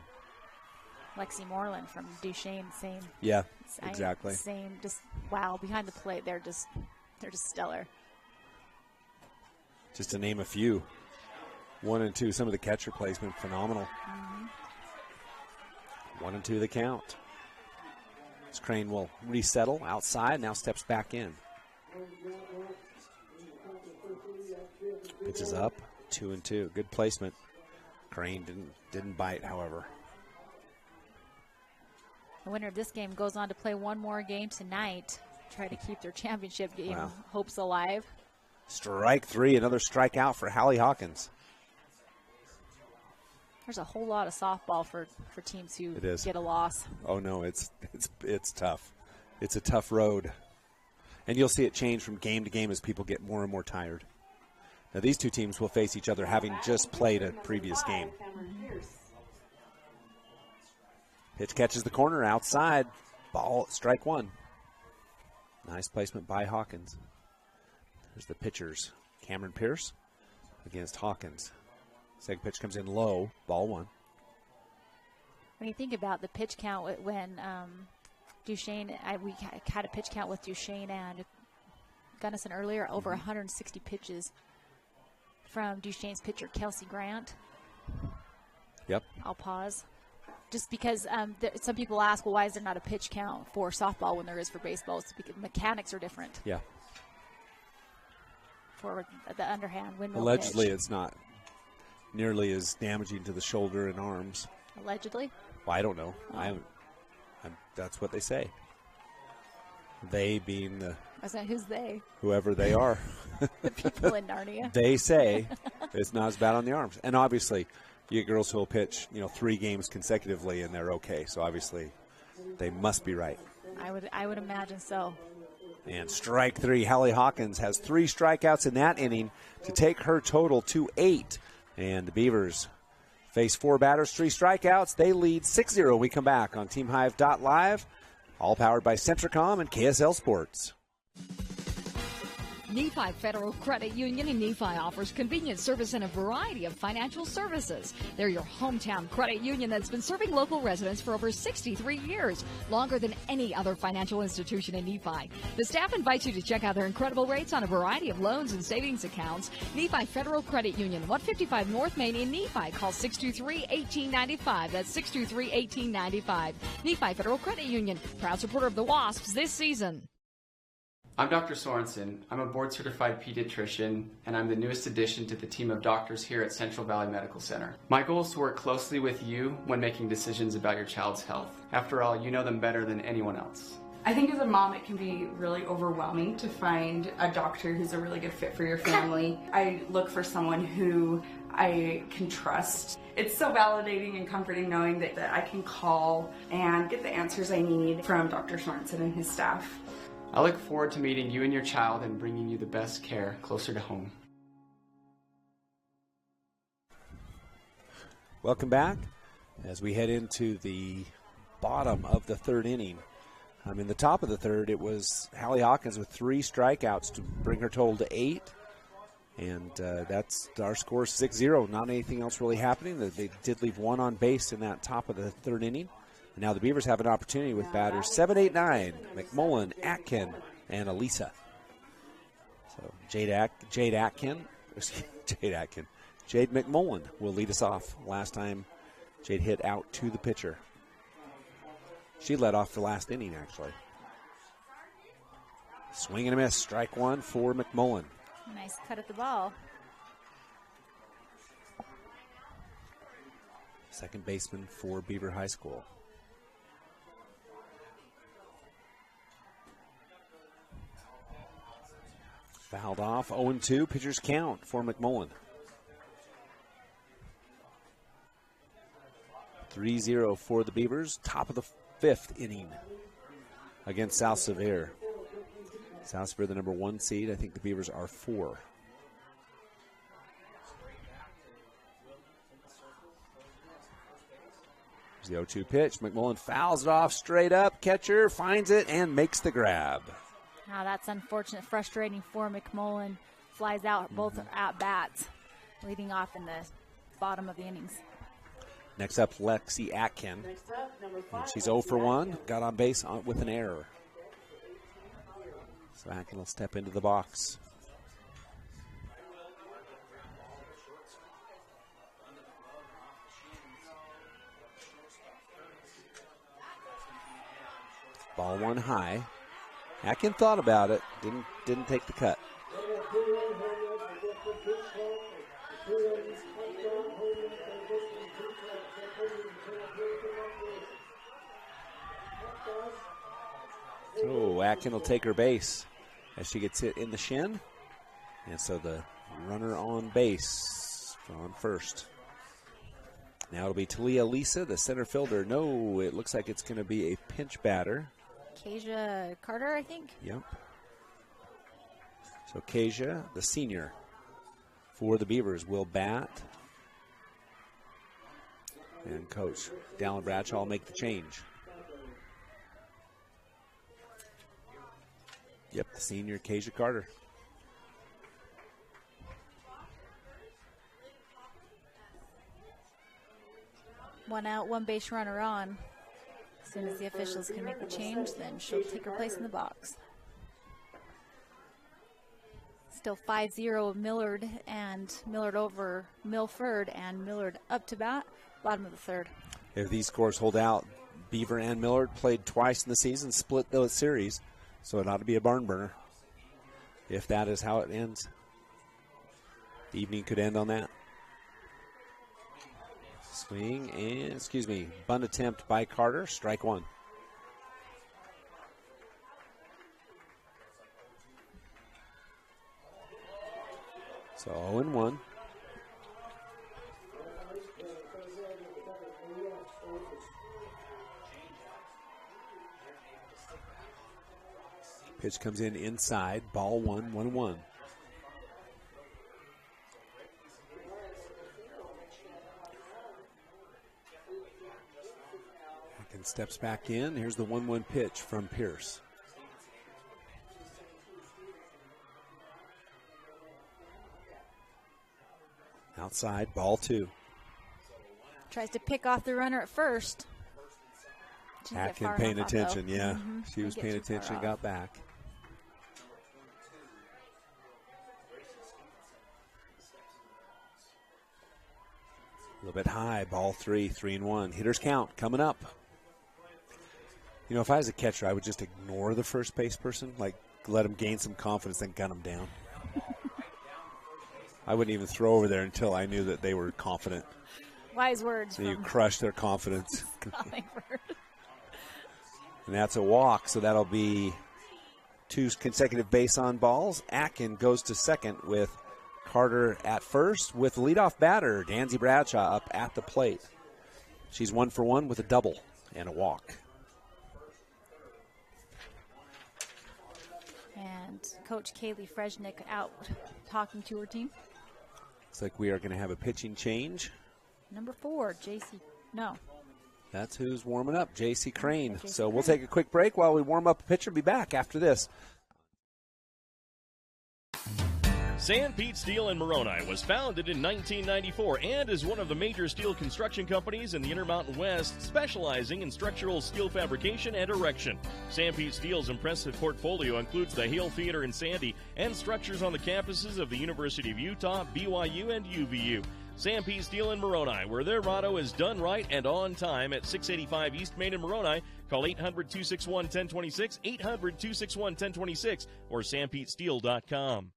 Lexi Moreland from Duchesne, same. Yeah, exactly. Same, just wow, behind the plate, they're just stellar. Just to name a few. 1 and 2, some of the catcher plays been phenomenal. 1-2 the count. This Crane will resettle outside, now steps back in. Pitches up, 2-2. Good placement. Crane didn't bite, however. The winner of this game goes on to play one more game tonight, try to keep their championship game hopes alive. Strike 3, another strikeout for Hallie Hawkins. There's a whole lot of softball for teams who get a loss. Oh no, it's tough. It's a tough road. And you'll see it change from game to game as people get more and more tired. Now these two teams will face each other having just played a previous game. Pitch catches the corner outside. Ball, strike 1. Nice placement by Hawkins. There's the pitchers. Cameron Pierce against Hawkins. Second pitch comes in low. Ball 1. When you think about the pitch count when Duchesne, we had a pitch count with Duchesne Gunnison earlier, over 160 pitches from Duchesne's pitcher, Kelsey Grant. Yep. I'll pause. Just because some people ask, well, why is there not a pitch count for softball when there is for baseball? It's because mechanics are different. Yeah. For the underhand windmill Allegedly, pitch. it's not nearly as damaging to the shoulder and arms. Allegedly? Well, I don't know. Oh. That's what they say. They being the... I said, who's they? Whoever they are. The people in Narnia. They say it's not as bad on the arms. And obviously, you get girls who will pitch, 3 games consecutively, and they're okay. So obviously, they must be right. I would imagine so. And strike 3. Hallie Hawkins has 3 strikeouts in that inning to take her total to 8. And the Beavers face 4 batters, 3 strikeouts. They lead 6-0. We come back on TeamHive.live, all powered by Centricom and KSL Sports. Nephi Federal Credit Union in Nephi offers convenient service and a variety of financial services. They're your hometown credit union that's been serving local residents for over 63 years, longer than any other financial institution in Nephi. The staff invites you to check out their incredible rates on a variety of loans and savings accounts. Nephi Federal Credit Union, 155 North Main in Nephi. Call 623-1895. That's 623-1895. Nephi Federal Credit Union, proud supporter of the Wasps this season. I'm Dr. Sorensen. I'm a board-certified pediatrician, and I'm the newest addition to the team of doctors here at Central Valley Medical Center. My goal is to work closely with you when making decisions about your child's health. After all, you know them better than anyone else. I think as a mom, it can be really overwhelming to find a doctor who's a really good fit for your family. I look for someone who I can trust. It's so validating and comforting knowing that I can call and get the answers I need from Dr. Sorensen and his staff. I look forward to meeting you and your child and bringing you the best care closer to home. Welcome back as we head into the bottom of the 3rd inning. In the top of the 3rd, it was Hallie Hawkins with 3 strikeouts to bring her total to 8. And that's our score, 6-0. Not anything else really happening. They did leave 1 on base in that top of the 3rd inning. And now the Beavers have an opportunity with batters 7, 8, 9, McMullen, Atkin, and Elisa. So Jade McMullen will lead us off. Last time Jade hit out to the pitcher. She led off the last inning, actually. Swing and a miss. Strike 1 for McMullen. Nice cut at the ball. Second baseman for Beaver High School. Fouled off, 0-2, pitcher's count for McMullen. 3-0 for the Beavers, top of the 5th inning against South Sevier. South Sevier, the number 1 seed. I think the Beavers are 4. Here's the 0-2 pitch. McMullen fouls it off straight up. Catcher finds it and makes the grab. Now that's unfortunate, frustrating for McMullen. Flies out both at bats, leading off in the bottom of the innings. Next up, Lexi Atkin. And she's 0 for 1. Got on base with an error. So Atkin will step into the box. Ball 1 high. Atkin thought about it, didn't take the cut. Oh, Atkin will take her base as she gets hit in the shin. And so the runner on base on first. Now it'll be Talia Lisa, the center fielder. No, it looks like it's going to be a pinch batter. Kasia Carter, I think. Yep. So Kasia, the senior for the Beavers, will bat. And Coach Dallin Bradshaw will make the change. Yep, the senior Kasia Carter. One out, 1 base runner on. As soon as the officials can make the change, then she'll take her place in the box. Still 5-0 Millard, and Millard over Milford, and Millard up to bat, bottom of the third. If these scores hold out, Beaver and Millard played twice in the season, split the series, so it ought to be a barn burner. If that is how it ends, the evening could end on that. Swing and, bunt attempt by Carter, strike one. So 0-1. Pitch comes in inside, ball 1-1. Atkins steps back in. Here's the 1-1 pitch from Pierce. Outside, ball 2. Tries to pick off the runner at first. Atkins paying attention, yeah. She was paying attention, got back. A little bit high, ball 3, 3-1. Hitters count coming up. You know, if I was a catcher, I would just ignore the first base person, like let them gain some confidence, then gun them down. I wouldn't even throw over there until I knew that they were confident. Wise words. You crush their confidence. And that's a walk, so that'll be 2 consecutive base on balls. Atkin goes to second with Carter at first with leadoff batter, Danzy Bradshaw, up at the plate. She's 1 for 1 with a double and a walk. And Coach Kaylee Freshnick out talking to her team. Looks like we are going to have a pitching change. Number 4, JC. No. That's who's warming up, J.C. Crane. So we'll take a quick break while we warm up a pitcher. Be back after this. San Pete Steel in Moroni was founded in 1994 and is one of the major steel construction companies in the Intermountain West, specializing in structural steel fabrication and erection. San Pete Steel's impressive portfolio includes the Hale Theater in Sandy and structures on the campuses of the University of Utah, BYU, and UVU. San Pete Steel in Moroni, where their motto is done right and on time, at 685 East Main in Moroni. Call 800-261-1026, 800-261-1026, or sanpetesteel.com.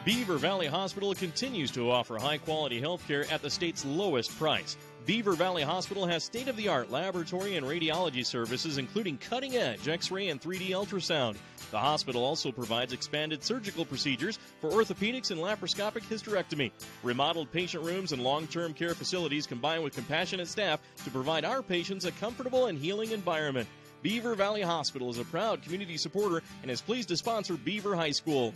Beaver Valley Hospital continues to offer high-quality health care at the state's lowest price. Beaver Valley Hospital has state-of-the-art laboratory and radiology services, including cutting-edge X-ray and 3D ultrasound. The hospital also provides expanded surgical procedures for orthopedics and laparoscopic hysterectomy. Remodeled patient rooms and long-term care facilities combine with compassionate staff to provide our patients a comfortable and healing environment. Beaver Valley Hospital is a proud community supporter and is pleased to sponsor Beaver High School.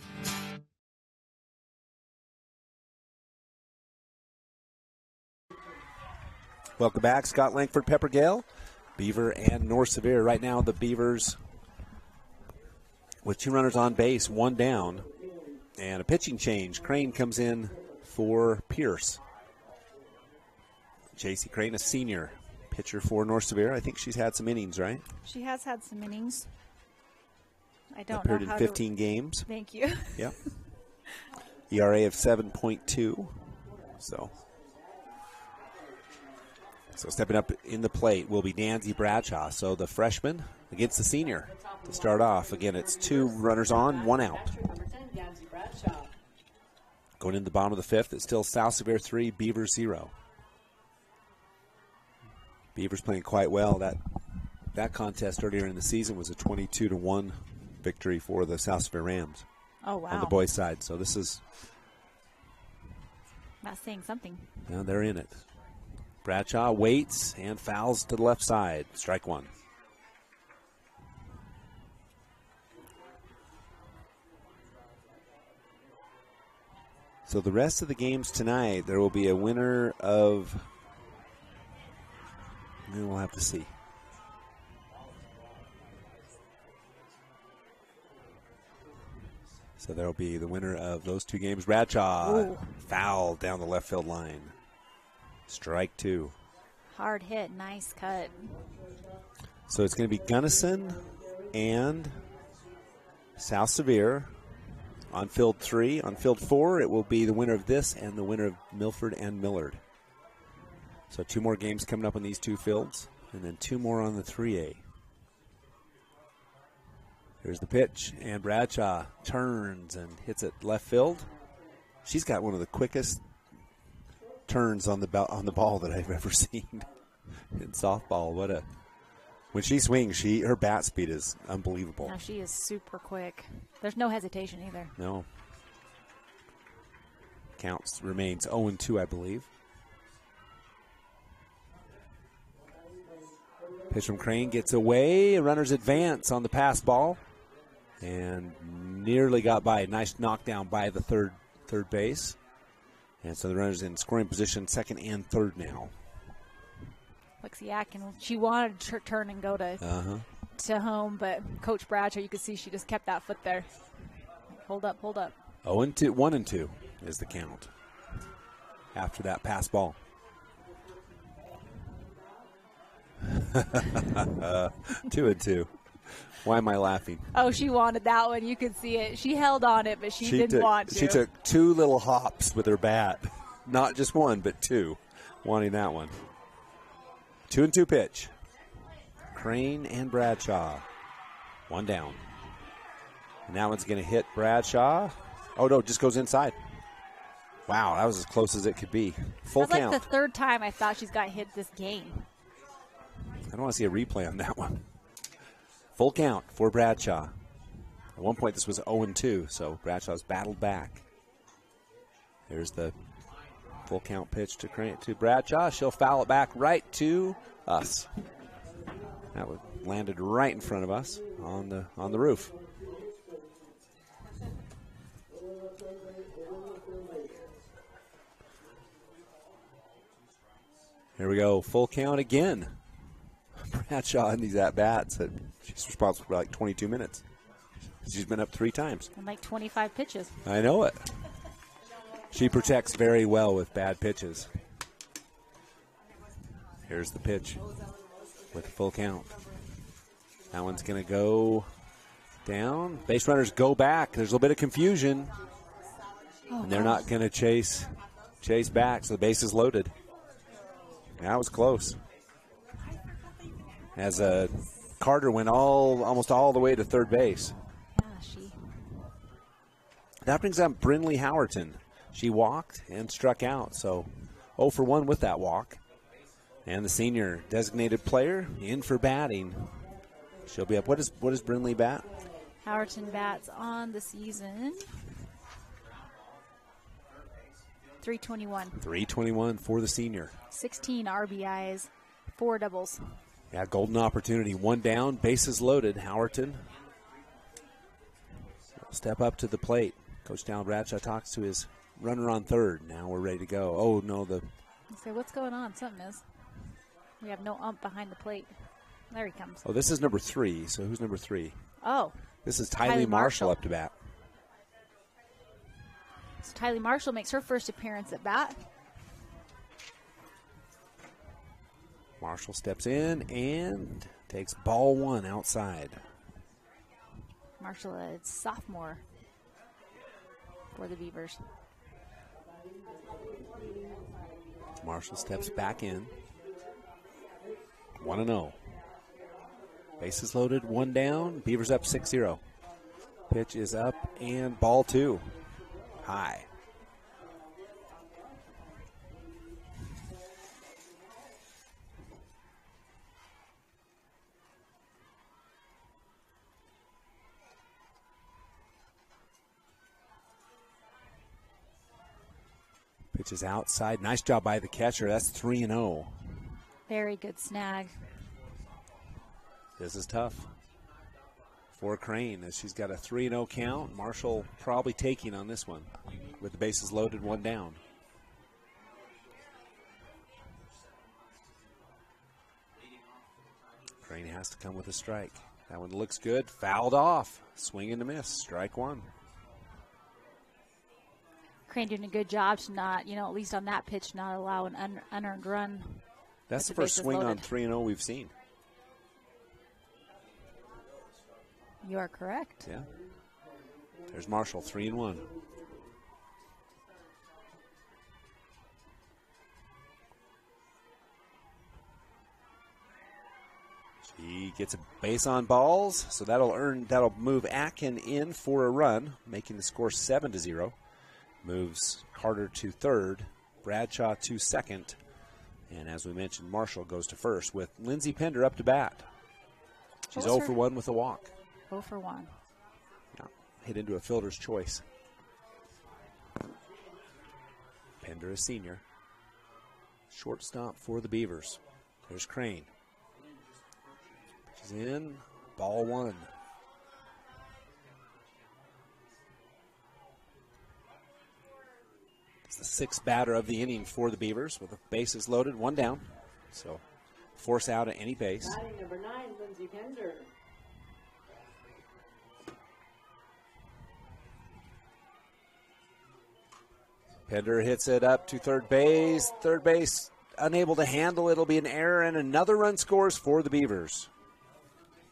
Welcome back. Scott Langford, Pepper Gale, Beaver and North Sevier. Right now the Beavers with 2 runners on base, 1 down, and a pitching change. Crane comes in for Pierce. J.C. Crane, a senior pitcher for North Sevier. I think she's had some innings, right? She has had some innings. I don't appeared know how in 15 games. Thank you. Yep. ERA of 7.2. So stepping up in the plate will be Danzy Bradshaw. So the freshman against the senior to start off. Again, it's 2 runners on, 1 out. Going in the bottom of the 5th, it's still South Sevier 3, Beavers 0. Beavers playing quite well. That contest earlier in the season was a 22-1 victory for the South Sevier Rams. Oh, wow. On the boys' side. So this is... Not saying something. Now they're in it. Bradshaw waits and fouls to the left side. Strike 1. So the rest of the games tonight, there will be a winner of... We'll have to see. So there will be the winner of those 2 games. Bradshaw, foul down the left field line. Strike 2. Hard hit, nice cut. So it's going to be Gunnison and South Sevier On field 3. On field 4, it will be the winner of this and the winner of Milford and Millard. So 2 more games coming up on these 2 fields, and then 2 more on the 3A. Here's the pitch, and Bradshaw turns and hits it left field. She's got one of the quickest turns on the ball that I've ever seen in softball. When she swings, her bat speed is unbelievable. No, she is super quick. There's no hesitation either. No. Counts remains 0-2, I believe. Pitch from Crane gets away. Runners advance on the pass ball. And nearly got by. Nice knockdown by the third base. And so the runners in scoring position, 2nd and 3rd now. Lexi Atkin, she wanted to turn and go to home, but Coach Bradshaw, you could see she just kept that foot there. Hold up. 0-2, 1-2 is the count after that pass ball. 2-2. Why am I laughing? Oh, she wanted that one. You could see it. She held on it, but she didn't want to. She took 2 little hops with her bat. Not just 1, but 2. Wanting that one. 2-2 pitch. Crane and Bradshaw. 1 down. And that one's going to hit Bradshaw. Oh, no, just goes inside. Wow, that was as close as it could be. Full count. That's like the 3rd time I thought she's got hit this game. I don't want to see a replay on that one. Full count for Bradshaw. At one point, this was 0-2, so Bradshaw's battled back. There's the full count pitch to Bradshaw. She'll foul it back right to us. That landed right in front of us on the roof. Here we go. Full count again. Bradshaw in these at-bats. She's responsible for like 22 minutes. She's been up 3 times. And like 25 pitches. I know it. She protects very well with bad pitches. Here's the pitch with a full count. That one's going to go down. Base runners go back. There's a little bit of confusion. And they're not going to chase back, so the base is loaded. That was close. As Carter went almost all the way to 3rd base. That brings up Brinley Howerton. She walked and struck out, so 0 for 1 with that walk. And the senior designated player in for batting. She'll be up. What does Brinley bat? Howerton bats on the season. 321. 321 for the senior. 16 RBIs, 4 doubles. Yeah, golden opportunity. 1 down, bases loaded. Howerton step up to the plate. Coach Dallin Bradshaw talks to his runner on 3rd. Now we're ready to go. Oh, no. Say, what's going on? Something is. We have no ump behind the plate. There he comes. Oh, this is number 3. So who's number 3? Oh. This is Tylee Marshall up to bat. So Tylee Marshall makes her first appearance at bat. Marshall steps in and takes ball 1 outside. Marshall, a sophomore for the Beavers. Marshall steps back in. 1-0. Bases loaded, 1 down. Beavers up 6-0. Pitch is up and ball 2. High. Pitch is outside. Nice job by the catcher. That's 3-0. Very good snag. This is tough for Crane as she's got a 3-0 count. Marshall probably taking on this one with the bases loaded, 1 down. Crane has to come with a strike. That one looks good. Fouled off. Swing and a miss. Strike 1. Crane doing a good job to not, at least on that pitch, not allow an unearned run. That's the first swing on 3-0 we've seen. You are correct. Yeah. There's Marshall, 3-1. She gets a base on balls, so that'll move Atkin in for a run, making the score 7-0. Moves Carter to third, Bradshaw to second, and as we mentioned, Marshall goes to first with Lindsay Pender up to bat. She's 0 for 1 with a walk. 0 for 1. Yeah, hit into a fielder's choice. Pender is senior. Shortstop for the Beavers. There's Crane. She's in. Ball 1. It's the sixth batter of the inning for the Beavers with the bases loaded, 1 down. So force out at any base. Batting number 9, Lindsay Pender. Pender hits it up to third base. Third base unable to handle it. It'll be an error, and another run scores for the Beavers.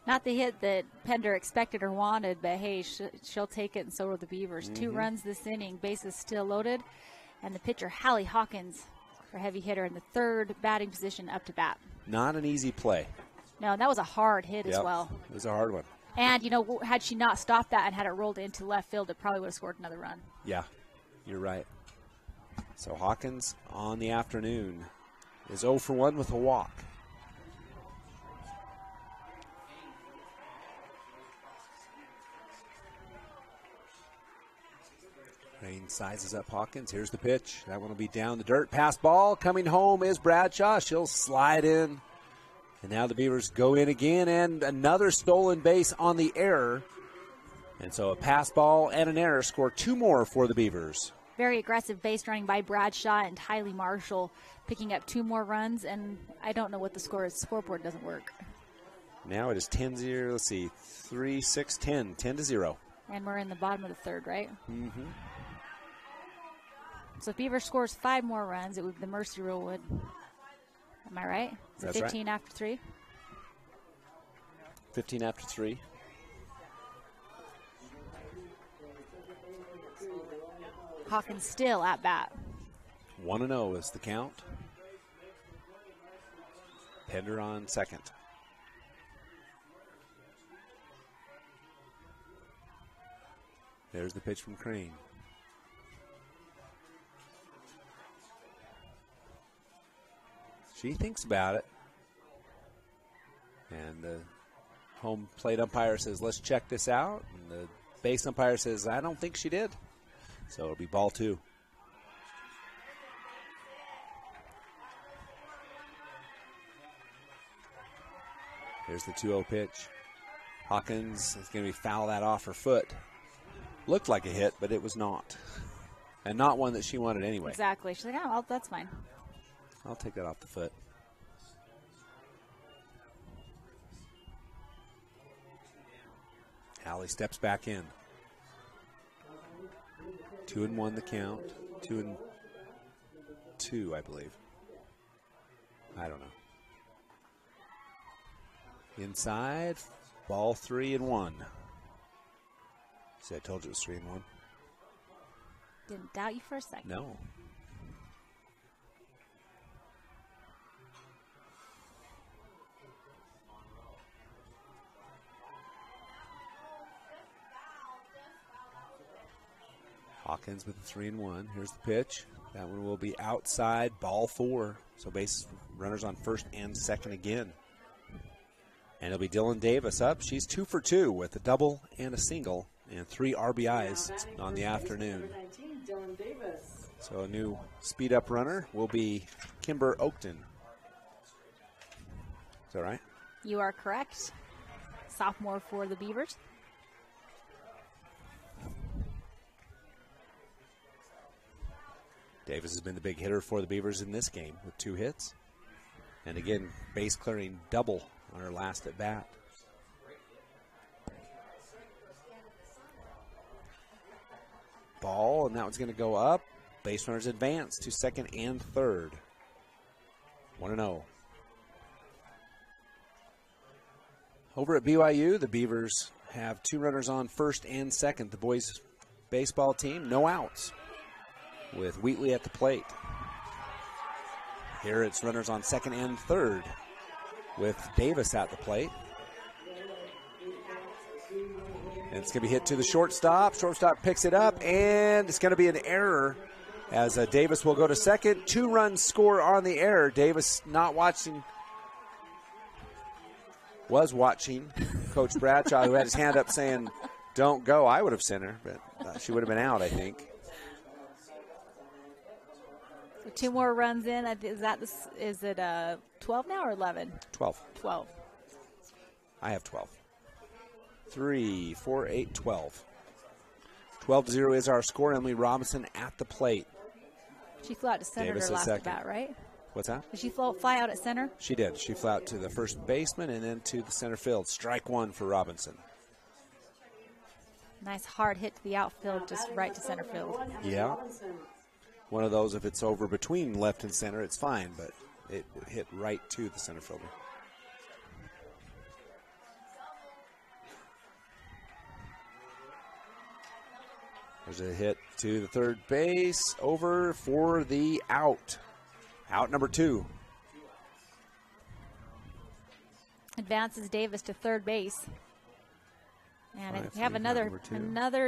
Not the hit that Pender expected or wanted, but hey, she'll take it, and so will the Beavers. 2 runs this inning, bases still loaded, and the pitcher, Hallie Hawkins, her heavy hitter in the third batting position up to bat. Not an easy play. No, that was a hard hit as well. It was a hard one. And, you know, had she not stopped that and had it rolled into left field, it probably would have scored another run. Yeah, you're right. So Hawkins on the afternoon is 0 for 1 with a walk. Crane sizes up Hawkins. Here's the pitch. That one will be down the dirt. Pass ball. Coming home is Bradshaw. She'll slide in. And now the Beavers go in again, and another stolen base on the error. And so a pass ball and an error score 2 more for the Beavers. Very aggressive base running by Bradshaw and Tylee Marshall, picking up 2 more runs, and I don't know what the score is. The scoreboard doesn't work. Now it is 10-0. Let's see, 3, 6, 10. 10-0. And we're in the bottom of the third, right? Mm-hmm. So if Beaver scores 5 more runs, it would the mercy rule would. Am I right? Is it 15 after 3? 15 after 3. Hawkins still at bat. 1-0 is the count. Pender on second. There's the pitch from Crane. She thinks about it. And the home plate umpire says, let's check this out. And the base umpire says, I don't think she did. So it'll be ball 2. Here's the 2-0 pitch. Hawkins is going to be foul that off her foot. Looked like a hit, but it was not. And not one that she wanted anyway. Exactly. She's like, oh, that's fine. I'll take that off the foot. Hallie steps back in. 2-1 the count. 2-2, I believe. I don't know. Inside, ball 3-1. See, I told you it was 3-1. Didn't doubt you for a second. No. Hawkins with the 3-1. Here's the pitch. That one will be outside, ball 4. So base runners on first and second again. And it'll be Dylan Davis up. She's 2 for 2 with a double and a single and 3 RBIs on the afternoon. So a new speed up runner will be Kimber Oakton. Is that right? You are correct. Sophomore for the Beavers. Davis has been the big hitter for the Beavers in this game with 2 hits. And again, base clearing double on her last at bat. Ball, and that one's going to go up. Base runners advance to second and third. 1-0. Over at BYU, the Beavers have 2 runners on first and second. The boys baseball team, no outs with Wheatley at the plate. Here it's runners on second and third with Davis at the plate. And it's going to be hit to the shortstop. Shortstop picks it up, and it's going to be an error as Davis will go to second. 2-run score on the error. Davis not watching, was watching Coach Bradshaw, who had his hand up saying, don't go. I would have sent her, but she would have been out, I think. So 2 more runs in. Is it 12 now or 11? 12. 12. I have 12. 3, 4, 8, 12. 12-0 is our score. Emily Robinson at the plate. She flew out to center her last at bat, right? What's that? Did she fly out at center? She did. She flew out to the first baseman and then to the center field. Strike one for Robinson. Nice hard hit to the outfield, just right to center field. Yeah. One of those, if it's over between left and center, it's fine, but it hit right to the center fielder. There's a hit to the third base, over for the out. Out number 2. Advances Davis to third base. And we have another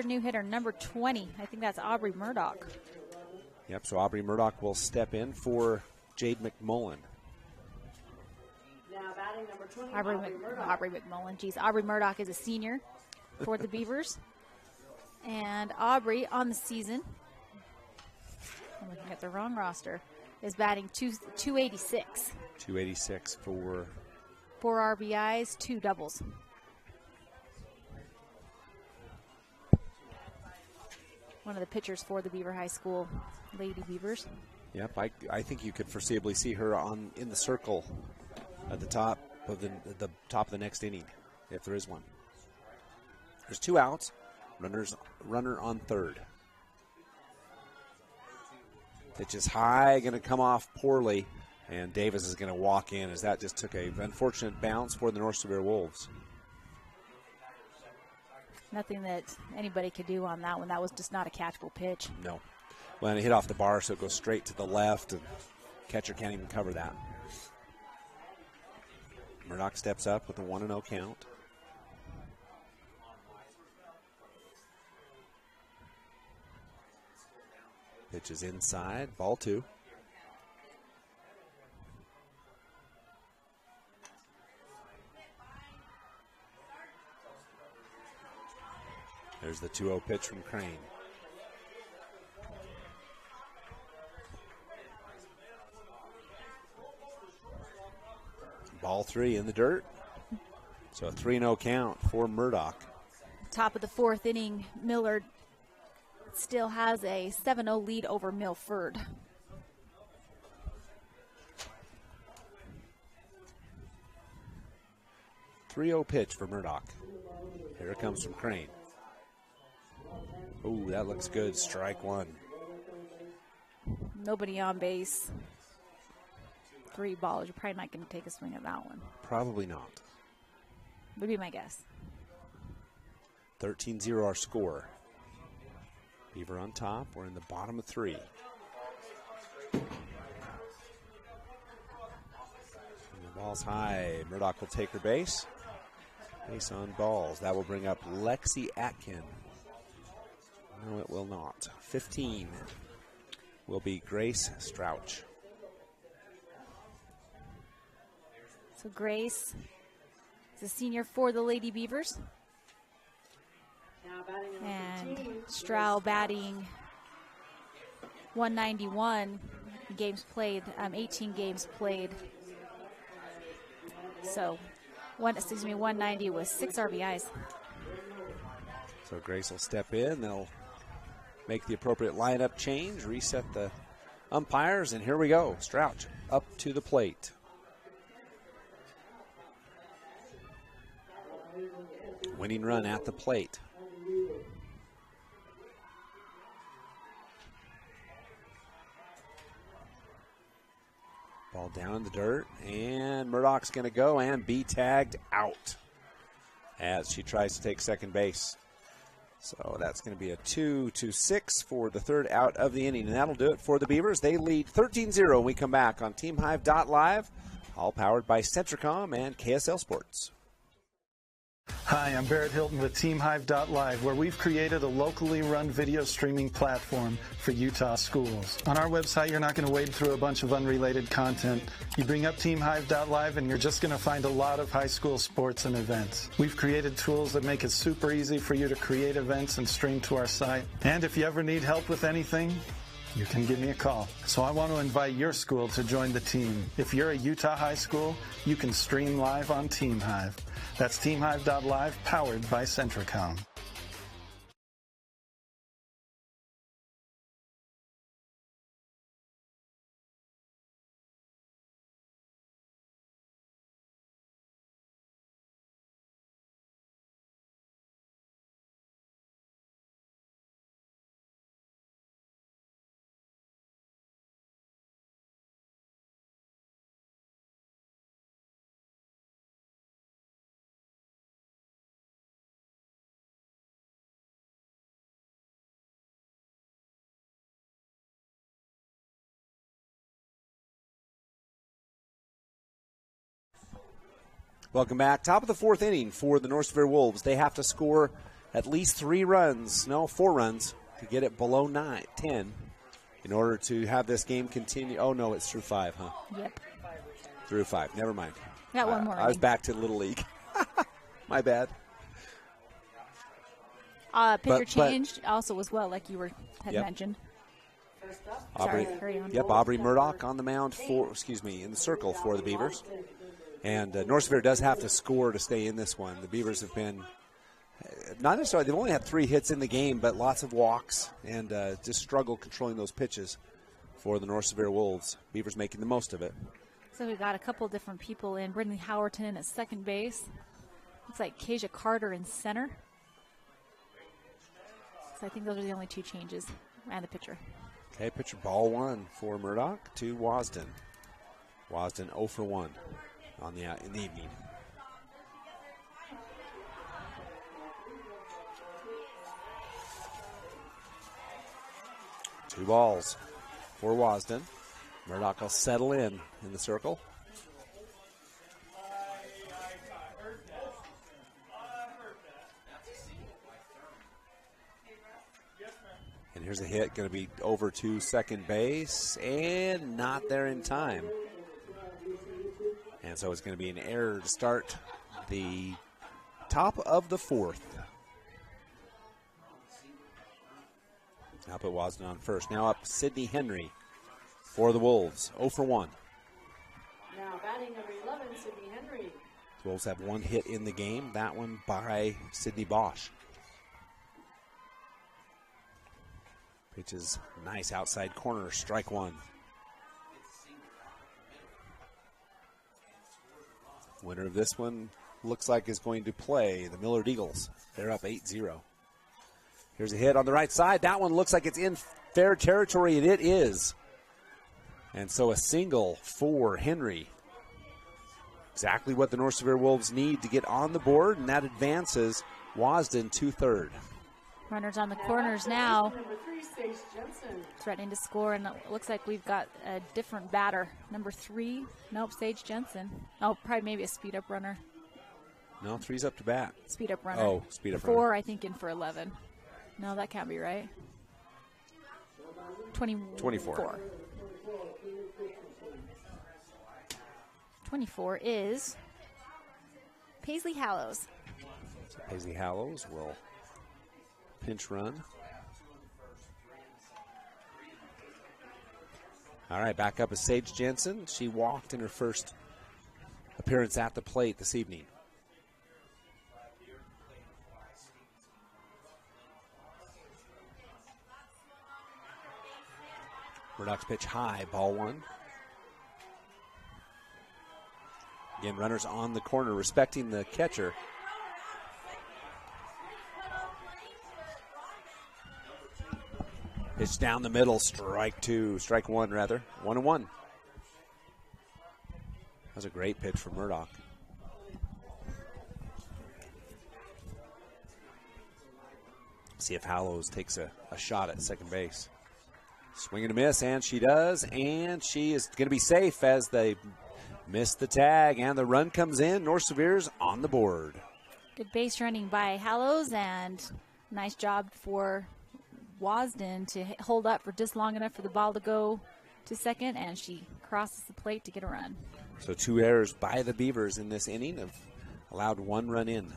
new hitter, number 20. I think that's Aubrey Murdoch. Yep, so Aubrey Murdoch will step in for Jade McMullen. Now batting number 20, Aubrey McMullen. Geez, Aubrey Murdoch is a senior for the Beavers. And Aubrey on the season, I'm looking at the wrong roster, is batting 286. 286 for 4 RBIs, 2 doubles. One of the pitchers for the Beaver High School Lady Beavers. Yep, I think you could foreseeably see her in the circle at the top of the top of the next inning, if there is one. There's 2 outs. Runner on third. Pitch is high, going to come off poorly, and Davis is going to walk in as that just took an unfortunate bounce for the North Sevier Wolves. Nothing that anybody could do on that one. That was just not a catchable pitch. No. Well, and it hit off the bar, so it goes straight to the left, and catcher can't even cover that. Murdoch steps up with a 1-0 count. Pitch is inside, ball 2. There's the 2-0 pitch from Crane. Ball 3 in the dirt. So a 3-0 count for Murdoch. Top of the 4th inning, Millard still has a 7-0 lead over Milford. .30 pitch for Murdoch. Here it comes from Crane. Ooh, that looks good. Strike 1. Nobody on base. 3 balls. You're probably not going to take a swing at that one. Probably not. Would be my guess. 13-0 our score. Beaver on top. We're in the bottom of 3. And the ball's high. Murdoch will take her base. Base on balls. That will bring up Lexi Atkin. No, it will not. 15 will be Grace Strouch. So Grace is a senior for the Lady Beavers. And Stroud batting 191 games played, 18 games played. So, 190 with 6 RBIs. So Grace will step in. They'll make the appropriate lineup change, reset the umpires, and here we go. Strouch up to the plate. Winning run at the plate. Ball down in the dirt, and Murdoch's going to go and be tagged out as she tries to take second base. So that's going to be a 2-6 for the third out of the inning. And that'll do it for the Beavers. They lead 13-0 when we come back on TeamHive.live, all powered by Centricom and KSL Sports. Hi, I'm Barrett Hilton with TeamHive.live, where we've created a locally run video streaming platform for Utah schools. On our website, you're not going to wade through a bunch of unrelated content. You bring up TeamHive.live and you're just going to find a lot of high school sports and events. We've created tools that make it super easy for you to create events and stream to our site. And if you ever need help with anything, you can give me a call. So I want to invite your school to join the team. If you're a Utah high school, you can stream live on TeamHive. That's TeamHive.live, powered by Centricom. Welcome back. Top of the fourth inning for the North Sevier Wolves. They have to score at least 4 runs to get it below 10 in order to have this game continue. Oh, no, it's through 5, huh? Yep. Through 5. Never mind. Got one more. I was back to Little League. My bad. Pitcher changed also as well, like you had mentioned. Aubrey, carry on. Yep, Aubrey Murdoch on the mound in the circle for the Beavers. And North Sevier does have to score to stay in this one. The Beavers have been, not necessarily, they've only had 3 hits in the game, but lots of walks and just struggle controlling those pitches for the North Sevier Wolves. Beavers making the most of it. So we've got a couple different people in. Brindley Howerton at second base. Looks like Kasia Carter in center. So I think those are the only 2 changes, and the pitcher. Okay, pitcher ball 1 for Murdoch to Wasden. Wasden 0 for 1 in the evening. Two balls for Wasden. Murdoch will settle in the circle. And here's a hit, going to be over to second base, and not there in time. And so it's going to be an error to start the top of the fourth. Now put Wasden on first. Now up Sydney Henry for the Wolves. 0 for 1. Now batting number 11, Sydney Henry. The Wolves have 1 hit in the game. That one by Sydney Bosch. Pitch is nice outside corner. Strike 1. Winner of this one looks like is going to play the Millard Eagles. They're up 8-0. Here's a hit on the right side. That one looks like it's in fair territory, and it is. And so a single for Henry. Exactly what the North Sevier Wolves need to get on the board, and that advances Wasden to third. Runners on the corners now. Threatening to score, and it looks like we've got a different batter. Number 3, nope, Sage Jensen. Oh, probably maybe a speed-up runner. No, 3's up to bat. Speed-up runner. Oh, speed-up runner. 4, I think, in for 11. No, that can't be right. 24. 24 is Paisley Hallows. So Paisley Hallows will pinch run. All right, back up is Sage Jensen. She walked in her first appearance at the plate this evening. Murdoch's pitch high, ball 1. Again, runners on the corner, respecting the catcher. Pitch down the middle, strike 1 rather. 1-1. That was a great pitch from Murdoch. See if Hallows takes a shot at second base. Swing and a miss, and she does, and she is going to be safe as they miss the tag, and the run comes in. North Sevier's on the board. Good base running by Hallows, and nice job for Wasden to hold up for just long enough for the ball to go to second, and she crosses the plate to get a run. So 2 errors by the Beavers in this inning have allowed 1 run in.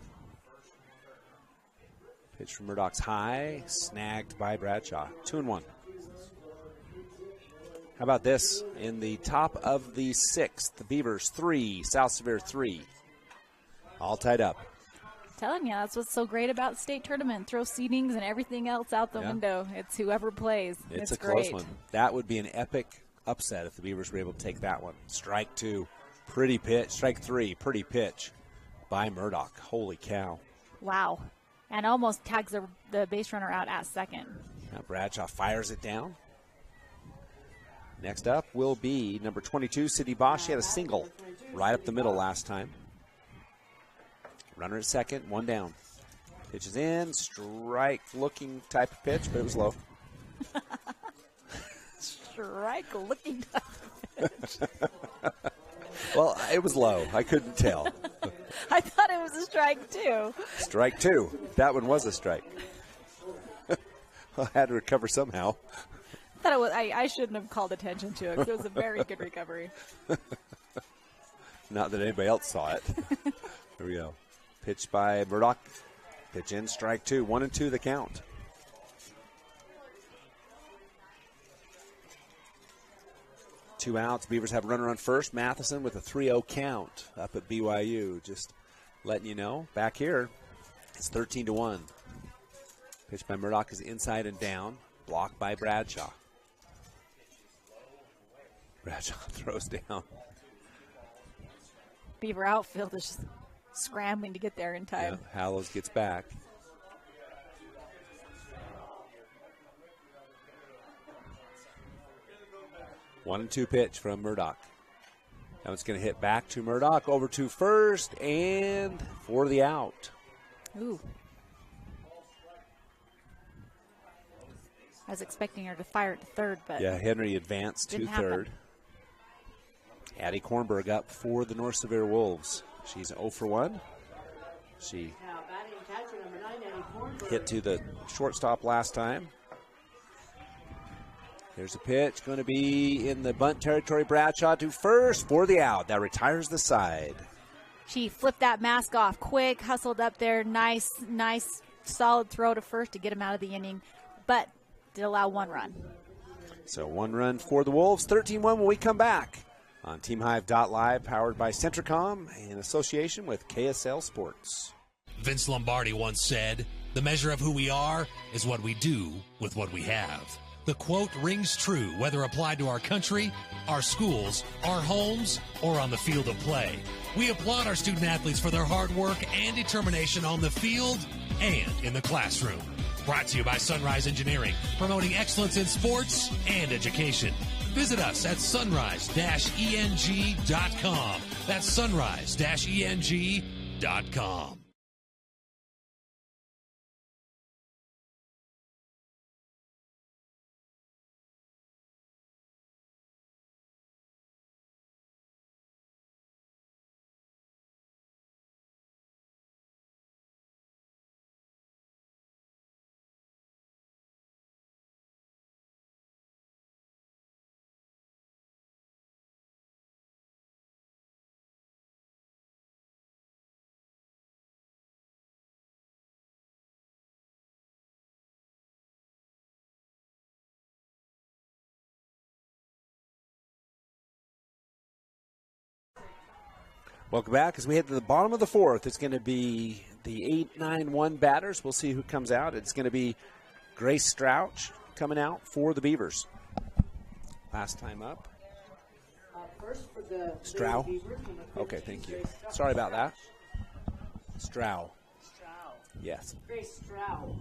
Pitch from Murdoch's high, snagged by Bradshaw. 2-1. How about this? In the top of the 6th, the Beavers 3, South Sevier 3. All tied up. Telling you, that's what's so great about the state tournament. Throw seedings and everything else out the window. It's whoever plays. It's a great. close one. That would be an epic upset if the Beavers were able to take that one. Strike 2, pretty pitch. Strike 3, pretty pitch by Murdoch. Holy cow. Wow. And almost tags the base runner out at second. Now Bradshaw fires it down. Next up will be number 22, Sydney Bosch. She had a single right up the middle last time. Runner at second, 1 down. Pitches in, strike-looking type of pitch, but it was low. Strike-looking type of pitch. Well, it was low. I couldn't tell. I thought it was a strike, too. Strike 2. That one was a strike. I had to recover somehow. I thought it was. I shouldn't have called attention to it because it was a very good recovery. Not that anybody else saw it. Here we go. Pitch by Murdoch. Pitch in, strike 2. 1-2 the count. Two outs. Beavers have a runner on first. Matheson with a 3-0 count up at BYU. Just letting you know. Back here, it's 13-1. Pitch by Murdoch is inside and down. Blocked by Bradshaw. Bradshaw throws down. Beaver outfield is just scrambling to get there in time. Yeah, Hallows gets back. One and 2 pitch from Murdoch. Now it's going to hit back to Murdoch, over to first, and for the out. Ooh. I was expecting her to fire it to third, but yeah, Henry advanced to third. Addie Kornberg up for the North Severe Wolves. She's 0 for 1. She hit to the shortstop last time. There's a pitch, going to be in the bunt territory. Bradshaw to first for the out. That retires the side. She flipped that mask off quick, hustled up there. Nice, solid throw to first to get him out of the inning, but did allow 1 run. So 1 run for the Wolves. 13-1 when we come back on TeamHive.live, powered by Centricom in association with KSL Sports. Vince Lombardi once said, "The measure of who we are is what we do with what we have." The quote rings true whether applied to our country, our schools, our homes, or on the field of play. We applaud our student athletes for their hard work and determination on the field and in the classroom. Brought to you by Sunrise Engineering, promoting excellence in sports and education. Visit us at sunrise-eng.com. That's sunrise-eng.com. Welcome back. As we head to the bottom of the 4th, it's going to be the 8-9-1 batters. We'll see who comes out. It's going to be Grace Strouch coming out for the Beavers. Last time up. First for the Strow. Okay, thank you. Sorry about that. Strow. Yes. Grace Strow.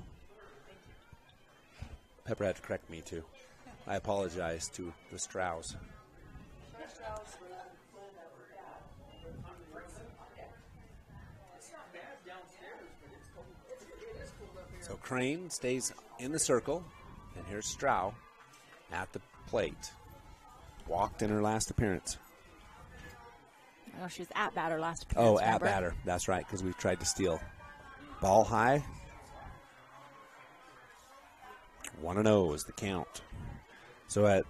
Pepper had to correct me, too. I apologize to the Strows. So Crane stays in the circle. And here's Stroud at the plate. Walked in her last appearance. Oh, she was at batter last appearance. Oh, at batter. That's right, because we've tried to steal. Ball high. 1-0 is the count. So